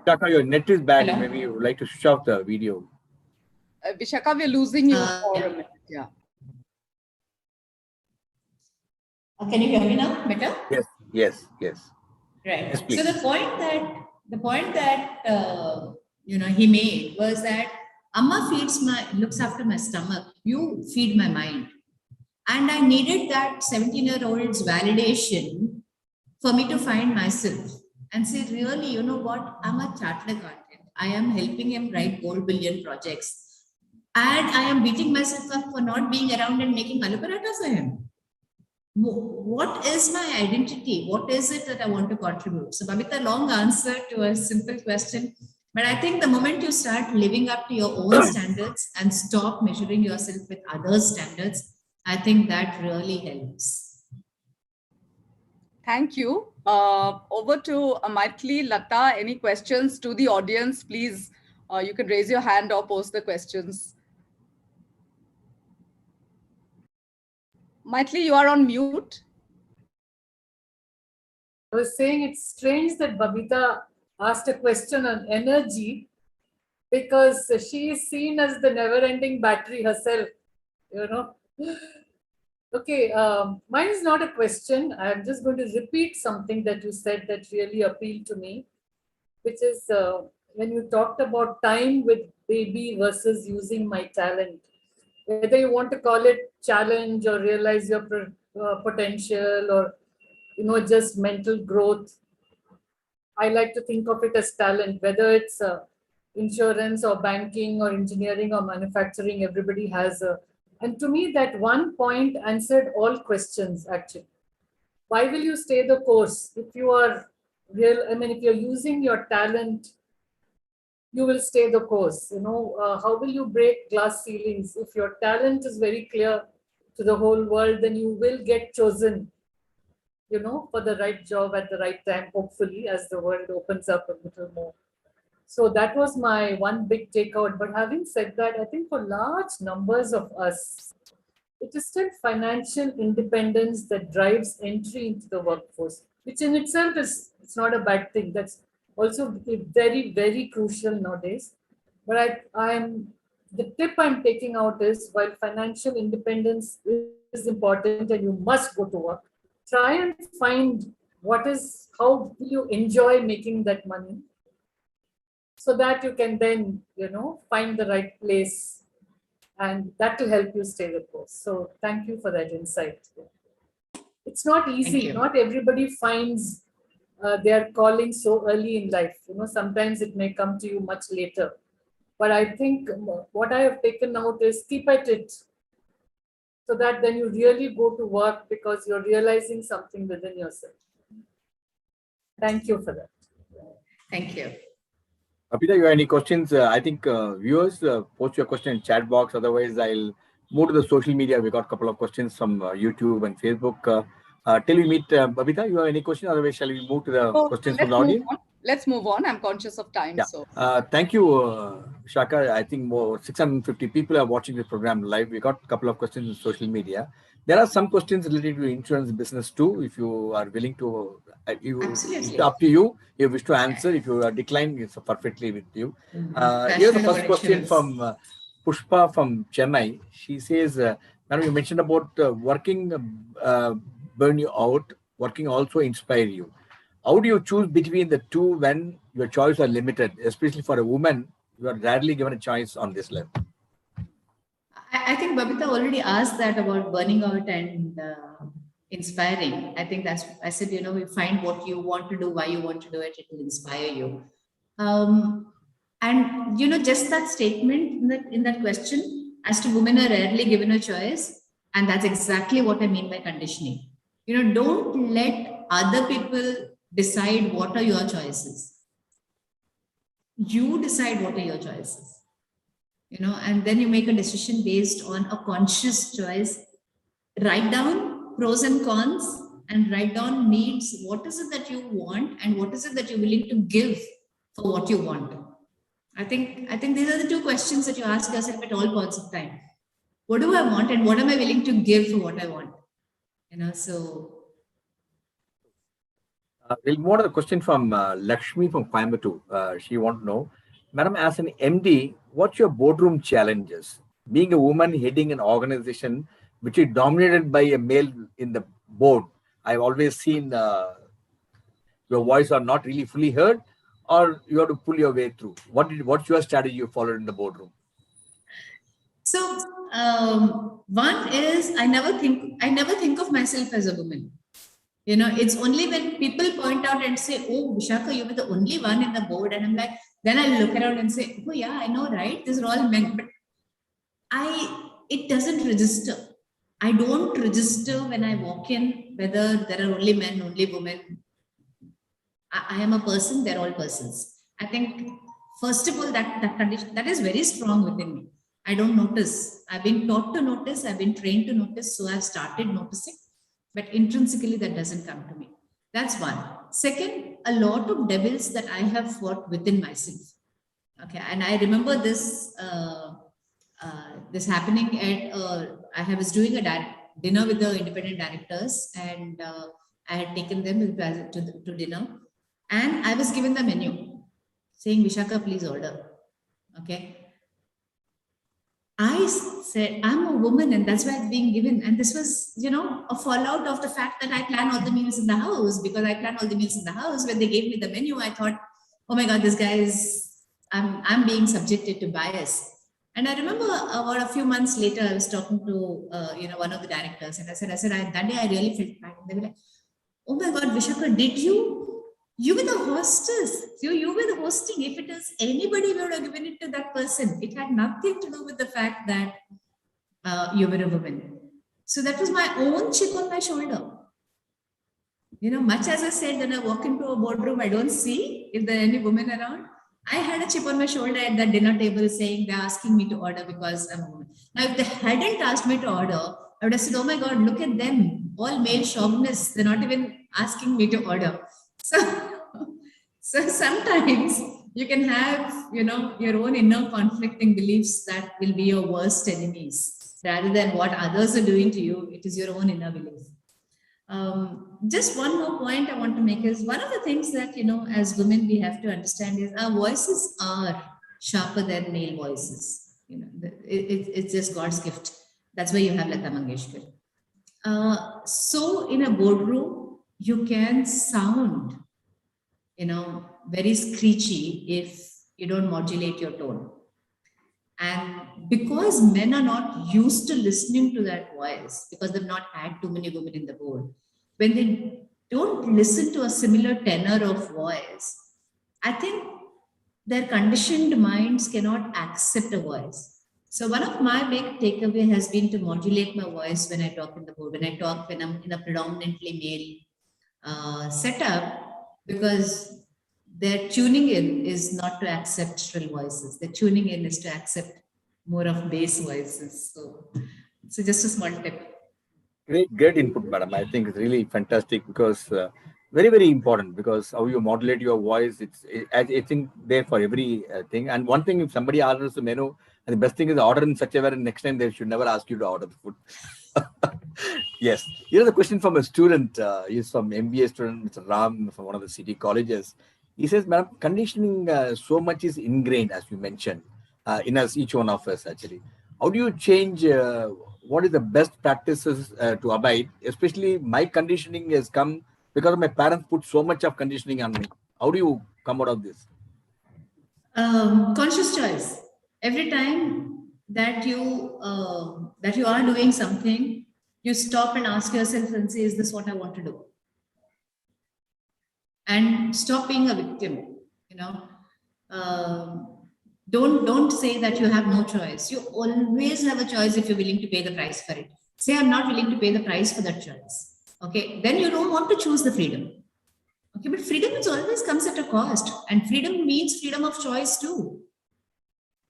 Vishakha, your net is bad. Hello? Maybe you would like to switch off the video. Vishakha, we're losing you for a minute. Yeah. Can you hear me now better? Yes. Right. Yes, please. So the point that he made was that Amma looks after my stomach. You feed my mind, and I needed that 17-year-old's validation for me to find myself and say, really, you know what? I'm a chartered accountant. I am helping him write gold billion projects, and I am beating myself up for not being around and making aloo paratha for him. What is my identity? What is it that I want to contribute? So, Babita, long answer to a simple question. But I think the moment you start living up to your own standards and stop measuring yourself with others' standards, I think that really helps. Thank you. Over to Mythili, Lata. Any questions to the audience? Please, you can raise your hand or post the questions. Mythili, you are on mute. I was saying it's strange that Babita asked a question on energy because she is seen as the never-ending battery herself, Okay, mine is not a question. I'm just going to repeat something that you said that really appealed to me, which is when you talked about time with baby versus using my talent. Whether you want to call it challenge or realize your potential or, just mental growth. I like to think of it as talent, whether it's insurance or banking or engineering or manufacturing, everybody has a. And to me, that one point answered all questions actually. Why will you stay the course? If you are if you're using your talent, you will stay the course. How will you break glass ceilings? If your talent is very clear to the whole world, then you will get chosen, for the right job at the right time, hopefully, as the world opens up a little more. So that was my one big takeout. But having said that, I think for large numbers of us, it is still financial independence that drives entry into the workforce, which in itself it's not a bad thing. That's also very, very crucial nowadays. But the tip I'm taking out is, while financial independence is important and you must go to work, try and find how do you enjoy making that money, so that you can then, find the right place, and that will help you stay the course. So thank you for that insight. It's not easy. Not everybody finds their calling so early in life. Sometimes it may come to you much later. But I think what I have taken out is keep at it, so that then you really go to work because you're realizing something within yourself. Thank you for that. Thank you. Babita, you have any questions? I think viewers post your question in chat box. Otherwise, I'll move to the social media. We got a couple of questions from YouTube and Facebook. Till we meet, Babita, you have any questions? Otherwise, shall we move to the So questions from let's the move audience? on. Let's move on. I'm conscious of time. Yeah. So Thank you, Shaka. I think more 650 people are watching the program live. We got a couple of questions in social media. There are some questions related to insurance business too. If you are willing to, it's Absolutely. up to you. If you wish to answer, if you are declining, it's perfectly with you. Here's the Passionate first about question insurance. from Pushpa from Chennai. She says, Madam, you mentioned about working burn you out, working also inspire you. How do you choose between the two when your choice are limited, especially for a woman? You are rarely given a choice on this level. I think Babita already asked that about burning out and inspiring. I think that's, I said, you find what you want to do, why you want to do it, it will inspire you. And, just that statement in that question as to women are rarely given a choice. And that's exactly what I mean by conditioning. Don't let other people decide what are your choices. You decide what are your choices. And then you make a decision based on a conscious choice. Write down pros and cons and write down needs. What is it that you want and what is it that you're willing to give for what you want? I think these are the two questions that you ask yourself at all points of time. What do I want and what am I willing to give for what I want? So. We'll move on to the question from Lakshmi from Coimbatore. She wants to know, Madam, as an MD, what's your boardroom challenges? Being a woman heading an organization which is dominated by a male in the board, I've always seen your voice are not really fully heard, or you have to pull your way through. What's your strategy you followed in the boardroom? So one is I never think of myself as a woman. It's only when people point out and say, "Oh, Vishakha, you were the only one in the board," and I'm like, then I look around and say, "Oh yeah, I know, right? These are all men." But it doesn't register. I don't register when I walk in whether there are only men, only women. I am a person. They're all persons. I think first of all that condition that is very strong within me. I don't notice. I've been taught to notice. I've been trained to notice. So I've started noticing. But intrinsically, that doesn't come to me. That's one. Second, a lot of devils that I have fought within myself. Okay, and I remember this this happening at I was doing a dinner with the independent directors, and I had taken them to dinner, and I was given the menu, saying, "Vishakha, please order." Okay. I said, I'm a woman and that's why it's being given. And this was, a fallout of the fact that I plan all the meals in the house, because I plan all the meals in the house. When they gave me the menu, I thought, oh my God, this guy I'm being subjected to bias. And I remember about a few months later, I was talking to, one of the directors, and I said, that day I really felt bad. And they were like, oh my God, Vishakha, did you were the hostess. You were the hosting. If it is anybody, we would have given it to that person. It had nothing to do with the fact that you were a woman. So that was my own chip on my shoulder. Much as I said, when I walk into a boardroom, I don't see if there are any women around. I had a chip on my shoulder at that dinner table saying they're asking me to order because I'm a woman. Now, if they hadn't asked me to order, I would have said, oh my God, look at them, all male chauvinists. They're not even asking me to order. So sometimes you can have, your own inner conflicting beliefs that will be your worst enemies rather than what others are doing to you. It is your own inner belief. Just one more point I want to make is one of the things that, as women, we have to understand is our voices are sharper than male voices. It's just God's gift. That's why you have Lata Mangeshkar. So in a boardroom, you can sound, very screechy if you don't modulate your tone. And because men are not used to listening to that voice, because they've not had too many women in the board, when they don't listen to a similar tenor of voice, I think their conditioned minds cannot accept a voice. So one of my big takeaway has been to modulate my voice when I talk in the board, when I'm in a predominantly male setup, because their tuning in is not to accept shrill voices. Their tuning in is to accept more of bass voices. So just a small tip. Great input, madam. I think it's really fantastic because very important, because how you modulate your voice. I think there for every thing. And one thing, if somebody orders the menu, and the best thing is order in such a way, and next time they should never ask you to order the food. Yes. Here's a question from a student. He's from MBA student, Mr. Ram, from one of the city colleges. He says, madam, conditioning so much is ingrained, as you mentioned, in us, each one of us actually. How do you change? What is the best practices to abide? Especially my conditioning has come because my parents put so much of conditioning on me. How do you come out of this? Conscious choice. Every time that you are doing something, you stop and ask yourself and say, is this what I want to do? And stop being a victim. Don't say that you have no choice. You always have a choice if you're willing to pay the price for it. Say, I'm not willing to pay the price for that choice. Okay, then you don't want to choose the freedom. Okay, but freedom is always comes at a cost, and freedom means freedom of choice too.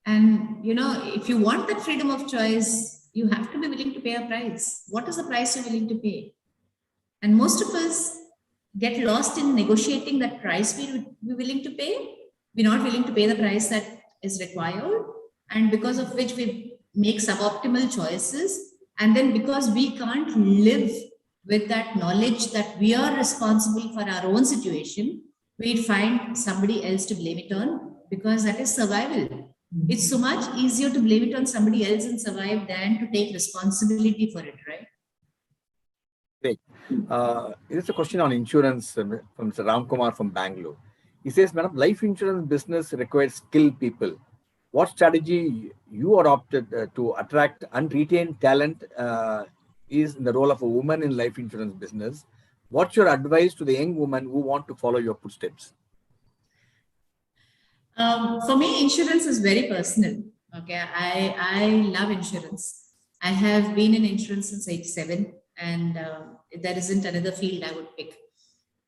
And if you want that freedom of choice, you have to be willing to pay a price. What is the price you're willing to pay? And most of us get lost in negotiating that price we're willing to pay. We're not willing to pay the price that is required, and because of which we make suboptimal choices. And then because we can't live with that knowledge that we are responsible for our own situation, we find somebody else to blame it on, because that is survival. It's so much easier to blame it on somebody else and survive than to take responsibility for it, right? Great. Here's a question on insurance from Mr. Ram Kumar from Bangalore. He says, madam, life insurance business requires skilled people. What strategy you adopted to attract and retain talent is in the role of a woman in life insurance business? What's your advice to the young women who want to follow your footsteps? For me, insurance is very personal. Okay, I love insurance. I have been in insurance since age 7, and there isn't another field I would pick.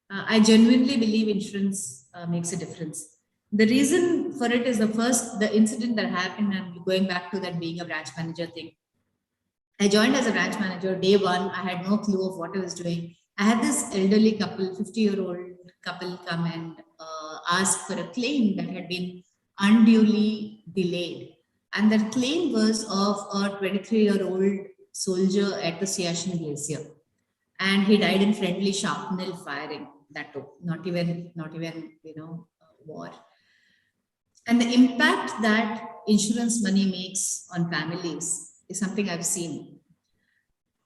I genuinely believe insurance makes a difference. The reason for it is the incident that happened, and going back to that being a branch manager thing. I joined as a branch manager. Day 1, I had no clue of what I was doing. I had this elderly couple, 50-year-old couple, come and ask for a claim that had been unduly delayed. And that claim was of a 23-year-old soldier at the Siachen Glacier. And he died in friendly shrapnel firing. That too, not even war. And the impact that insurance money makes on families is something I've seen.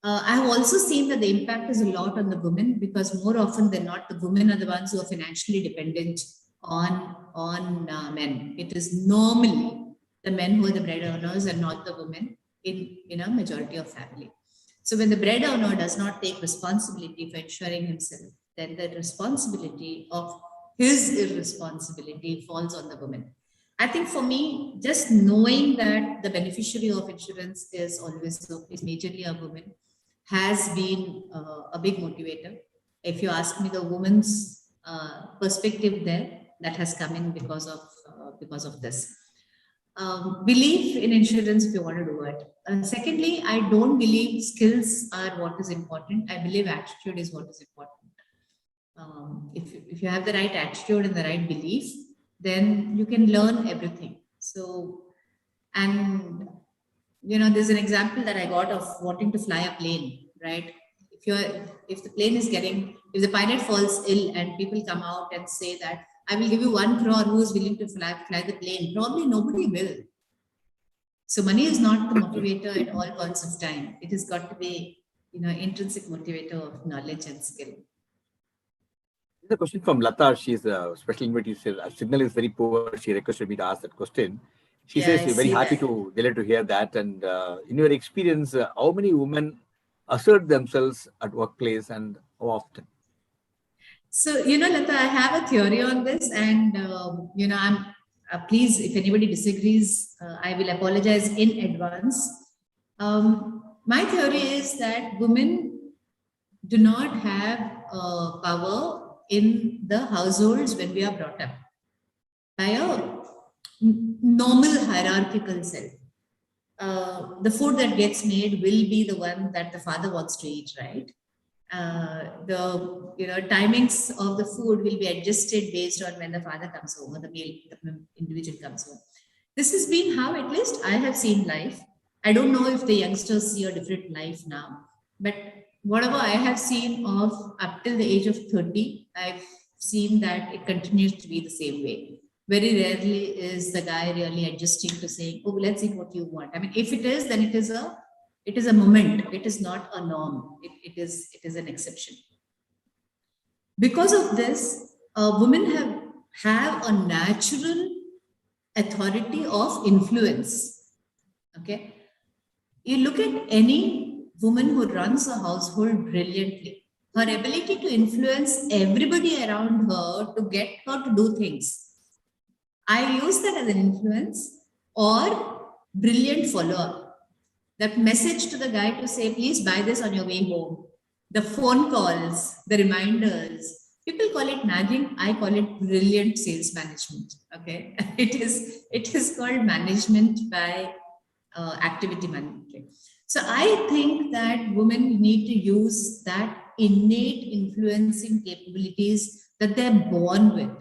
I've also seen that the impact is a lot on the women, because more often than not, the women are the ones who are financially dependent on men. It is normally the men who are the bread earners and not the women in a majority of family. So when the bread owner does not take responsibility for ensuring himself, then the responsibility of his irresponsibility falls on the woman. I think for me, just knowing that the beneficiary of insurance is majorly a woman has been a big motivator. If you ask me, the woman's perspective there, that has come in because of this. Belief in insurance if you want to do it. Secondly, I don't believe skills are what is important. I believe attitude is what is important. If you have the right attitude and the right belief, then you can learn everything. So, and there's an example that I got of wanting to fly a plane, right? If the pilot falls ill and people come out and say that, I will give you 1 crore who is willing to fly the plane, probably nobody will. So money is not the motivator at all points of time. It has got to be, intrinsic motivator of knowledge and skill. There's a question from Lata. She's a special invitee. She says, signal is very poor. She requested me to ask that question. She says she's very happy to hear that. And in your experience, how many women assert themselves at workplace and how often? So, Lata, I have a theory on this, and, I'm please, if anybody disagrees, I will apologize in advance. My theory is that women do not have power in the households when we are brought up by a normal hierarchical self. The food that gets made will be the one that the father wants to eat, right? The timings of the food will be adjusted based on when the father comes home or the individual comes home. This has been how, at least, I have seen life. I don't know if the youngsters see a different life now, but whatever I have seen of up till the age of 30, I've seen that it continues to be the same way. Very rarely is the guy really adjusting to saying, "Oh, let's eat what you want." I mean, if it is, then it is a moment. It is not a norm. It is an exception. Because of this, women have a natural authority of influence. Okay, you look at any woman who runs a household brilliantly. Her ability to influence everybody around her to get her to do things. I use that as an influence or brilliant follower. That message to the guy to say, please buy this on your way home. The phone calls, the reminders. People call it nagging. I call it brilliant sales management. Okay, it is called management by activity management. So I think that women need to use that innate influencing capabilities that they're born with.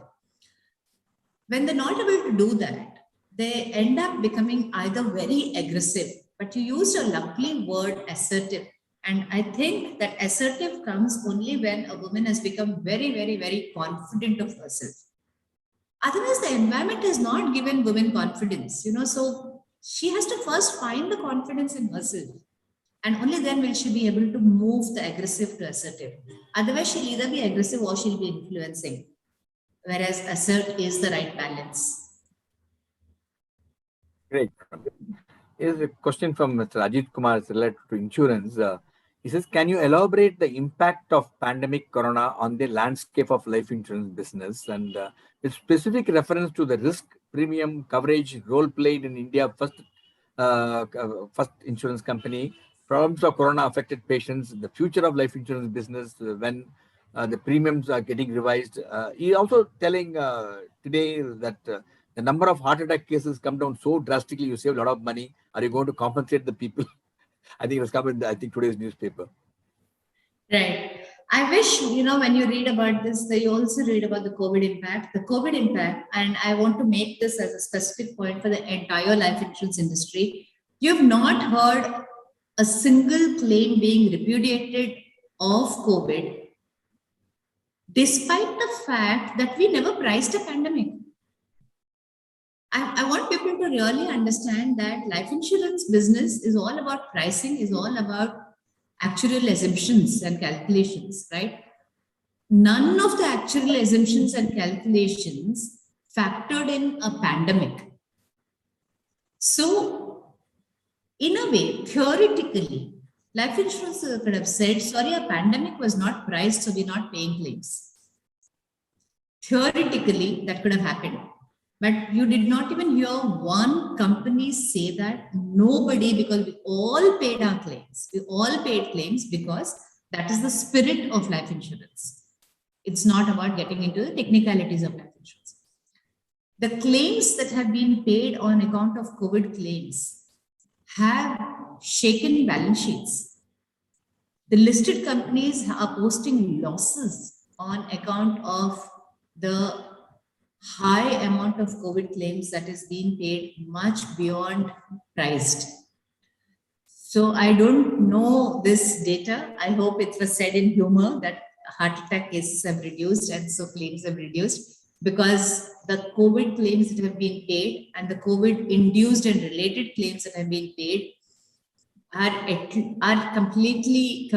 When they're not able to do that, they end up becoming either very aggressive, but you used a lovely word, assertive. And I think that assertive comes only when a woman has become very, very, very confident of herself. Otherwise, the environment has not given women confidence, so she has to first find the confidence in herself. And only then will she be able to move the aggressive to assertive. Otherwise, she'll either be aggressive or she'll be influencing. Whereas assert is the right balance. Great. Here's a question from Mr. Ajit Kumar related to insurance. He says, can you elaborate the impact of pandemic corona on the landscape of life insurance business, and with specific reference to the risk, premium, coverage, role played in India first insurance company, problems of corona affected patients, the future of life insurance business when the premiums are getting revised. He also telling today that the number of heart attack cases come down so drastically, you save a lot of money. Are you going to compensate the people? I think it was covered in today's newspaper. Right. I wish, when you read about this, that you also read about the COVID impact. The COVID impact, and I want to make this as a specific point for the entire life insurance industry. You have not heard a single claim being repudiated of COVID, despite the fact that we never priced a pandemic. I want people to really understand that life insurance business is all about pricing, is all about actuarial assumptions and calculations, right? None of the actuarial assumptions and calculations factored in a pandemic. So, in a way, theoretically, life insurance could have said, sorry, a pandemic was not priced, so we're not paying claims. Theoretically, that could have happened. But you did not even hear one company say that. Nobody, because we all paid our claims. We all paid claims because that is the spirit of life insurance. It's not about getting into the technicalities of life insurance. The claims that have been paid on account of COVID claims have shaken balance sheets. The listed companies are posting losses on account of the high amount of COVID claims that is being paid, much beyond priced. So I don't know this data. I hope it was said in humor that heart attack cases have reduced and so claims have reduced, because the COVID claims that have been paid and the COVID induced and related claims that have been paid are completely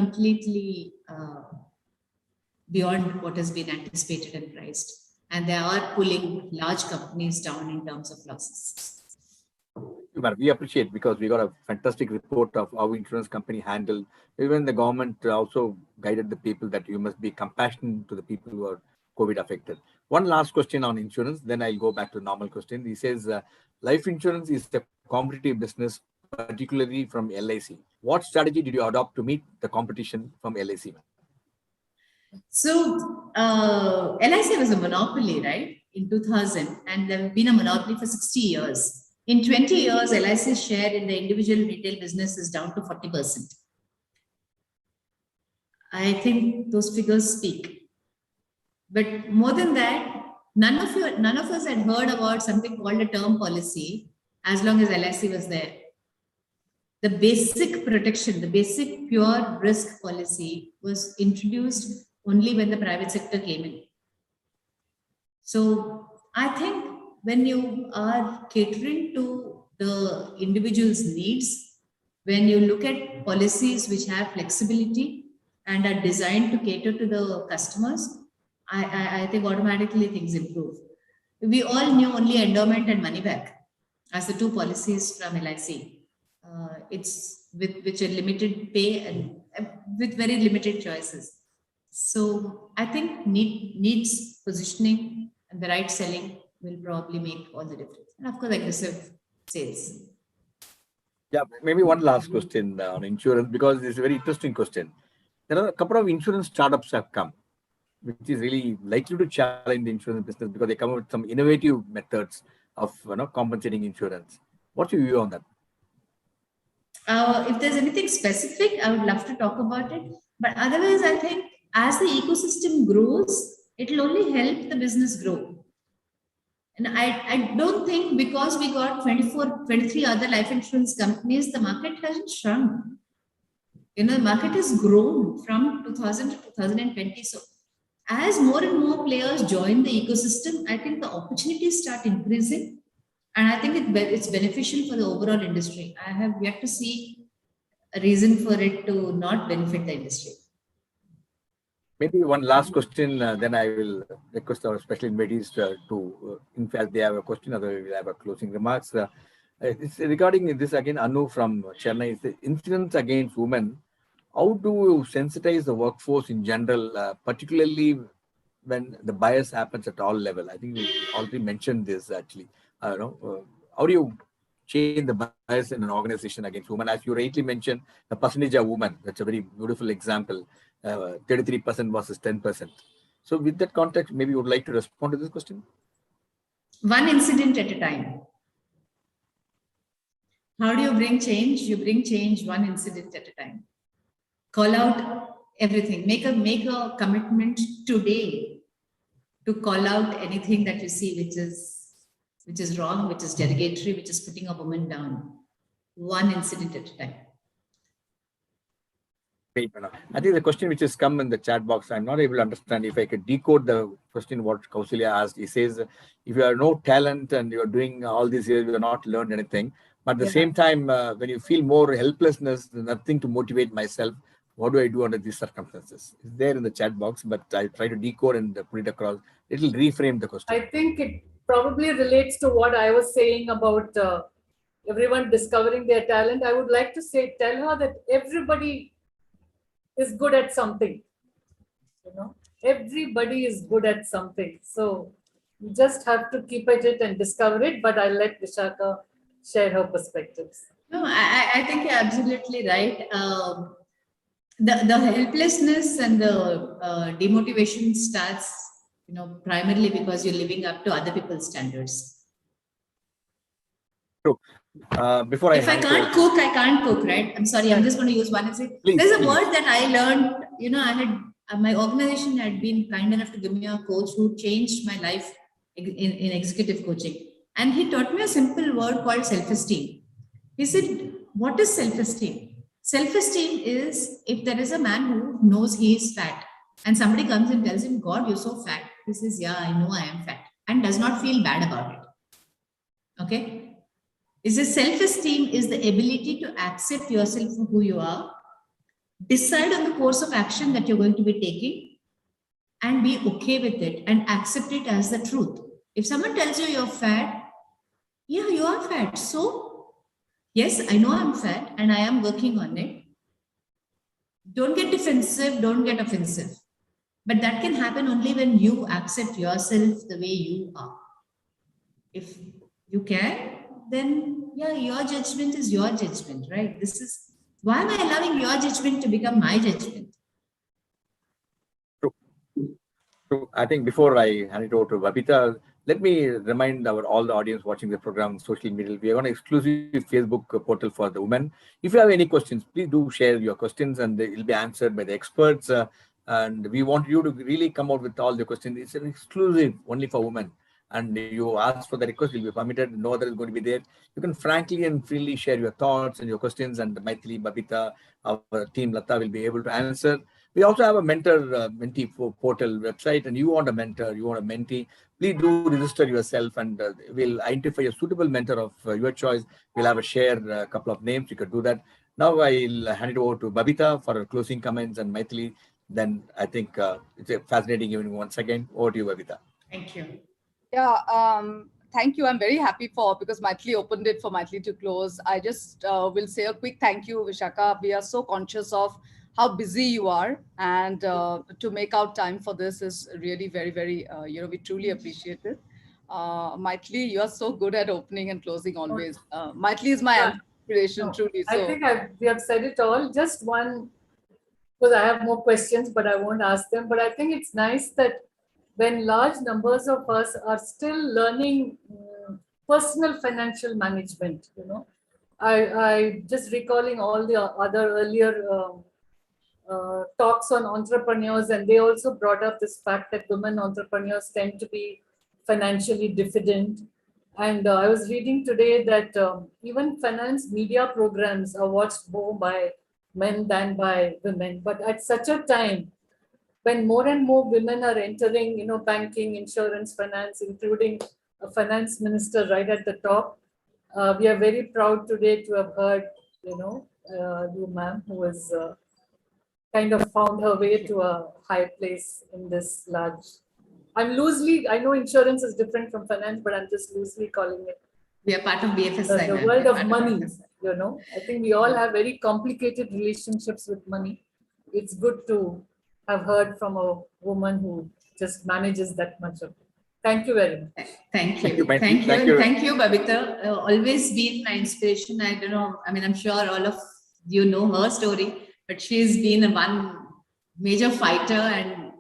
beyond what has been anticipated and priced. And they are pulling large companies down in terms of losses. We appreciate, because we got a fantastic report of how insurance company handled. Even the government also guided the people that you must be compassionate to the people who are COVID affected. One last question on insurance, then I'll go back to normal question. He says, life insurance is a competitive business, particularly from LIC. What strategy did you adopt to meet the competition from LIC? So LIC was a monopoly, right, in 2000, and they've been a monopoly for 60 years. In 20 years, LIC's share in the individual retail business is down to 40%. I think those figures speak. But more than that, none of us had heard about something called a term policy as long as LIC was there. The basic protection, the basic pure risk policy was introduced only when the private sector came in. So I think when you are catering to the individual's needs, when you look at policies which have flexibility and are designed to cater to the customers, I think automatically things improve. We all knew only endowment and money back as the two policies from LIC. It's with which a limited pay and with very limited choices. So I think needs positioning and the right selling will probably make all the difference. And of course, aggressive sales. Yeah, maybe one last question on insurance, because it's a very interesting question. There are a couple of insurance startups have come, which is really likely to challenge the insurance business because they come up with some innovative methods of compensating insurance. What's your view on that? If there's anything specific, I would love to talk about it. But otherwise, I think as the ecosystem grows, it will only help the business grow. And I don't think because we got 23 other life insurance companies, the market hasn't shrunk. The market has grown from 2000 to 2020. So as more and more players join the ecosystem, I think the opportunities start increasing. And I think it's beneficial for the overall industry. I have yet to see a reason for it to not benefit the industry. Maybe one last question, then I will request our special invitees to, in fact, they have a question, otherwise we'll have a closing remarks. It's regarding this again, Anu from Chennai, the incidents against women. How do you sensitize the workforce in general, particularly when the bias happens at all level? I think we already mentioned this actually. How do you change the bias in an organization against women? As you rightly mentioned, the percentage of women, that's a very beautiful example, 33% versus 10%. So with that context, maybe you would like to respond to this question? One incident at a time. How do you bring change? You bring change one incident at a time. Call out everything. Make a commitment today to call out anything that you see which is wrong, which is derogatory, which is putting a woman down. One incident at a time. Great, I think the question which has come in the chat box, I'm not able to understand. If I could decode the question what Kausalya asked, he says, if you have no talent and you're doing all these years, you have not learned anything. But at the same time, when you feel more helplessness, nothing to motivate myself, what do I do under these circumstances? It's there in the chat box, but I try to decode and put it across. It will reframe the question. I think it probably relates to what I was saying about everyone discovering their talent. I would like to say, tell her that everybody is good at something. Everybody is good at something. So you just have to keep at it and discover it. But I'll let Vishakha share her perspectives. No, I think you're absolutely right. The helplessness and the demotivation starts, primarily because you're living up to other people's standards. True. If I can't cook, I can't cook, right? I'm sorry, I'm just going to use one example. There's a word that I learned, my organization had been kind enough to give me a coach who changed my life in executive coaching. And he taught me a simple word called self-esteem. He said, what is self-esteem? Self-esteem is if there is a man who knows he is fat and somebody comes and tells him, God, you're so fat. He says, yeah, I know I am fat, and does not feel bad about it. Okay? It says self-esteem is the ability to accept yourself for who you are, decide on the course of action that you're going to be taking, and be okay with it and accept it as the truth. If someone tells you you're fat, yeah, you are fat. So, yes, I know I'm fat and I am working on it. Don't get defensive, don't get offensive. But that can happen only when you accept yourself the way you are. If you can, then yeah, your judgment is your judgment, right? This is, why am I allowing your judgment to become my judgment? True. So I think before I hand it over to Babita, let me remind all the audience watching the program on social media, we have an exclusive Facebook portal for the women. If you have any questions, please do share your questions and they will be answered by the experts. And we want you to really come out with all the questions. It's an exclusive only for women. And you ask for the request, will be permitted. No other is going to be there. You can frankly and freely share your thoughts and your questions, and Mythili, Babita, our team Lata will be able to answer. We also have a mentee portal website, and you want a mentor, you want a mentee, please do register yourself, and we'll identify a suitable mentor of your choice. We'll have a share a couple of names. You could do that. Now I'll hand it over to Babita for her closing comments, and Mythili. Then I think it's a fascinating evening once again. Over to you, Babita. Thank you. Yeah, thank you. I'm very happy because Mythili opened it for Mythili to close. I just will say a quick thank you, Vishakha. We are so conscious of how busy you are, and to make out time for this is really very, very, we truly appreciate it. Mythili, you are so good at opening and closing always. Mythili is my inspiration, No, truly. I So think we have said it all. Just one, because I have more questions, but I won't ask them. But I think it's nice that when large numbers of us are still learning personal financial management, I just recalling all the other earlier talks on entrepreneurs, and they also brought up this fact that women entrepreneurs tend to be financially diffident. And I was reading today that even finance media programs are watched more by men than by women. But at such a time, when more and more women are entering, banking, insurance, finance, including a finance minister right at the top, we are very proud today to have heard, you ma'am, who has kind of found her way to a high place in this large. I know insurance is different from finance, but I'm just loosely calling it. We are part of BFSI. The world of money, I think we all have very complicated relationships with money. It's good to have heard from a woman who just manages that much of it. Thank you very much. Thank you. Thank you. Thank you, Babita. Always been my inspiration. I don't know. I mean, I'm sure all of you know her story, but she's been one major fighter, and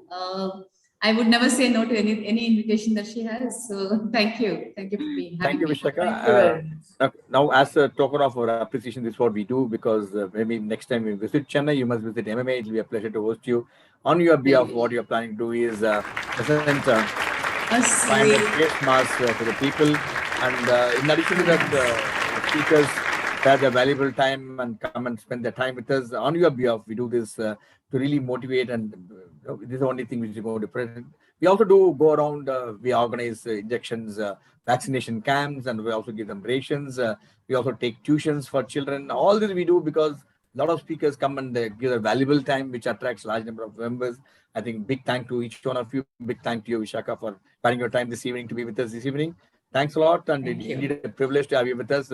I would never say no to any invitation that she has. So thank you. Thank you for being here. Thank you, Vishakha. Now, as a token of our appreciation, this is what we do, because maybe next time you visit Chennai, you must visit MMA. It will be a pleasure to host you. On your behalf, what you're planning to do is present face masks to the people. And in addition to that, the speakers have their valuable time and come and spend their time with us. On your behalf, we do this to really motivate, and this is the only thing which is going to present. We also do go around, we organize injections, vaccination camps, and we also give them rations. We also take tuitions for children. All this we do because a lot of speakers come and they give their valuable time, which attracts a large number of members. I think big thank to each one of you. Big thank to you, Vishakha, for spending your time this evening to be with us this evening. Thanks a lot, and indeed a privilege to have you with us.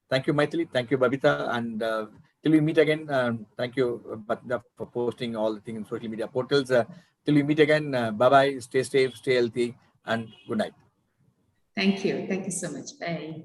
Thank you, Mythili. Thank you, Babita. And till we meet again, thank you, Babita, for posting all the things in social media portals. Till we meet again, bye-bye. Stay safe, stay healthy, and good night. Thank you. Thank you so much. Bye.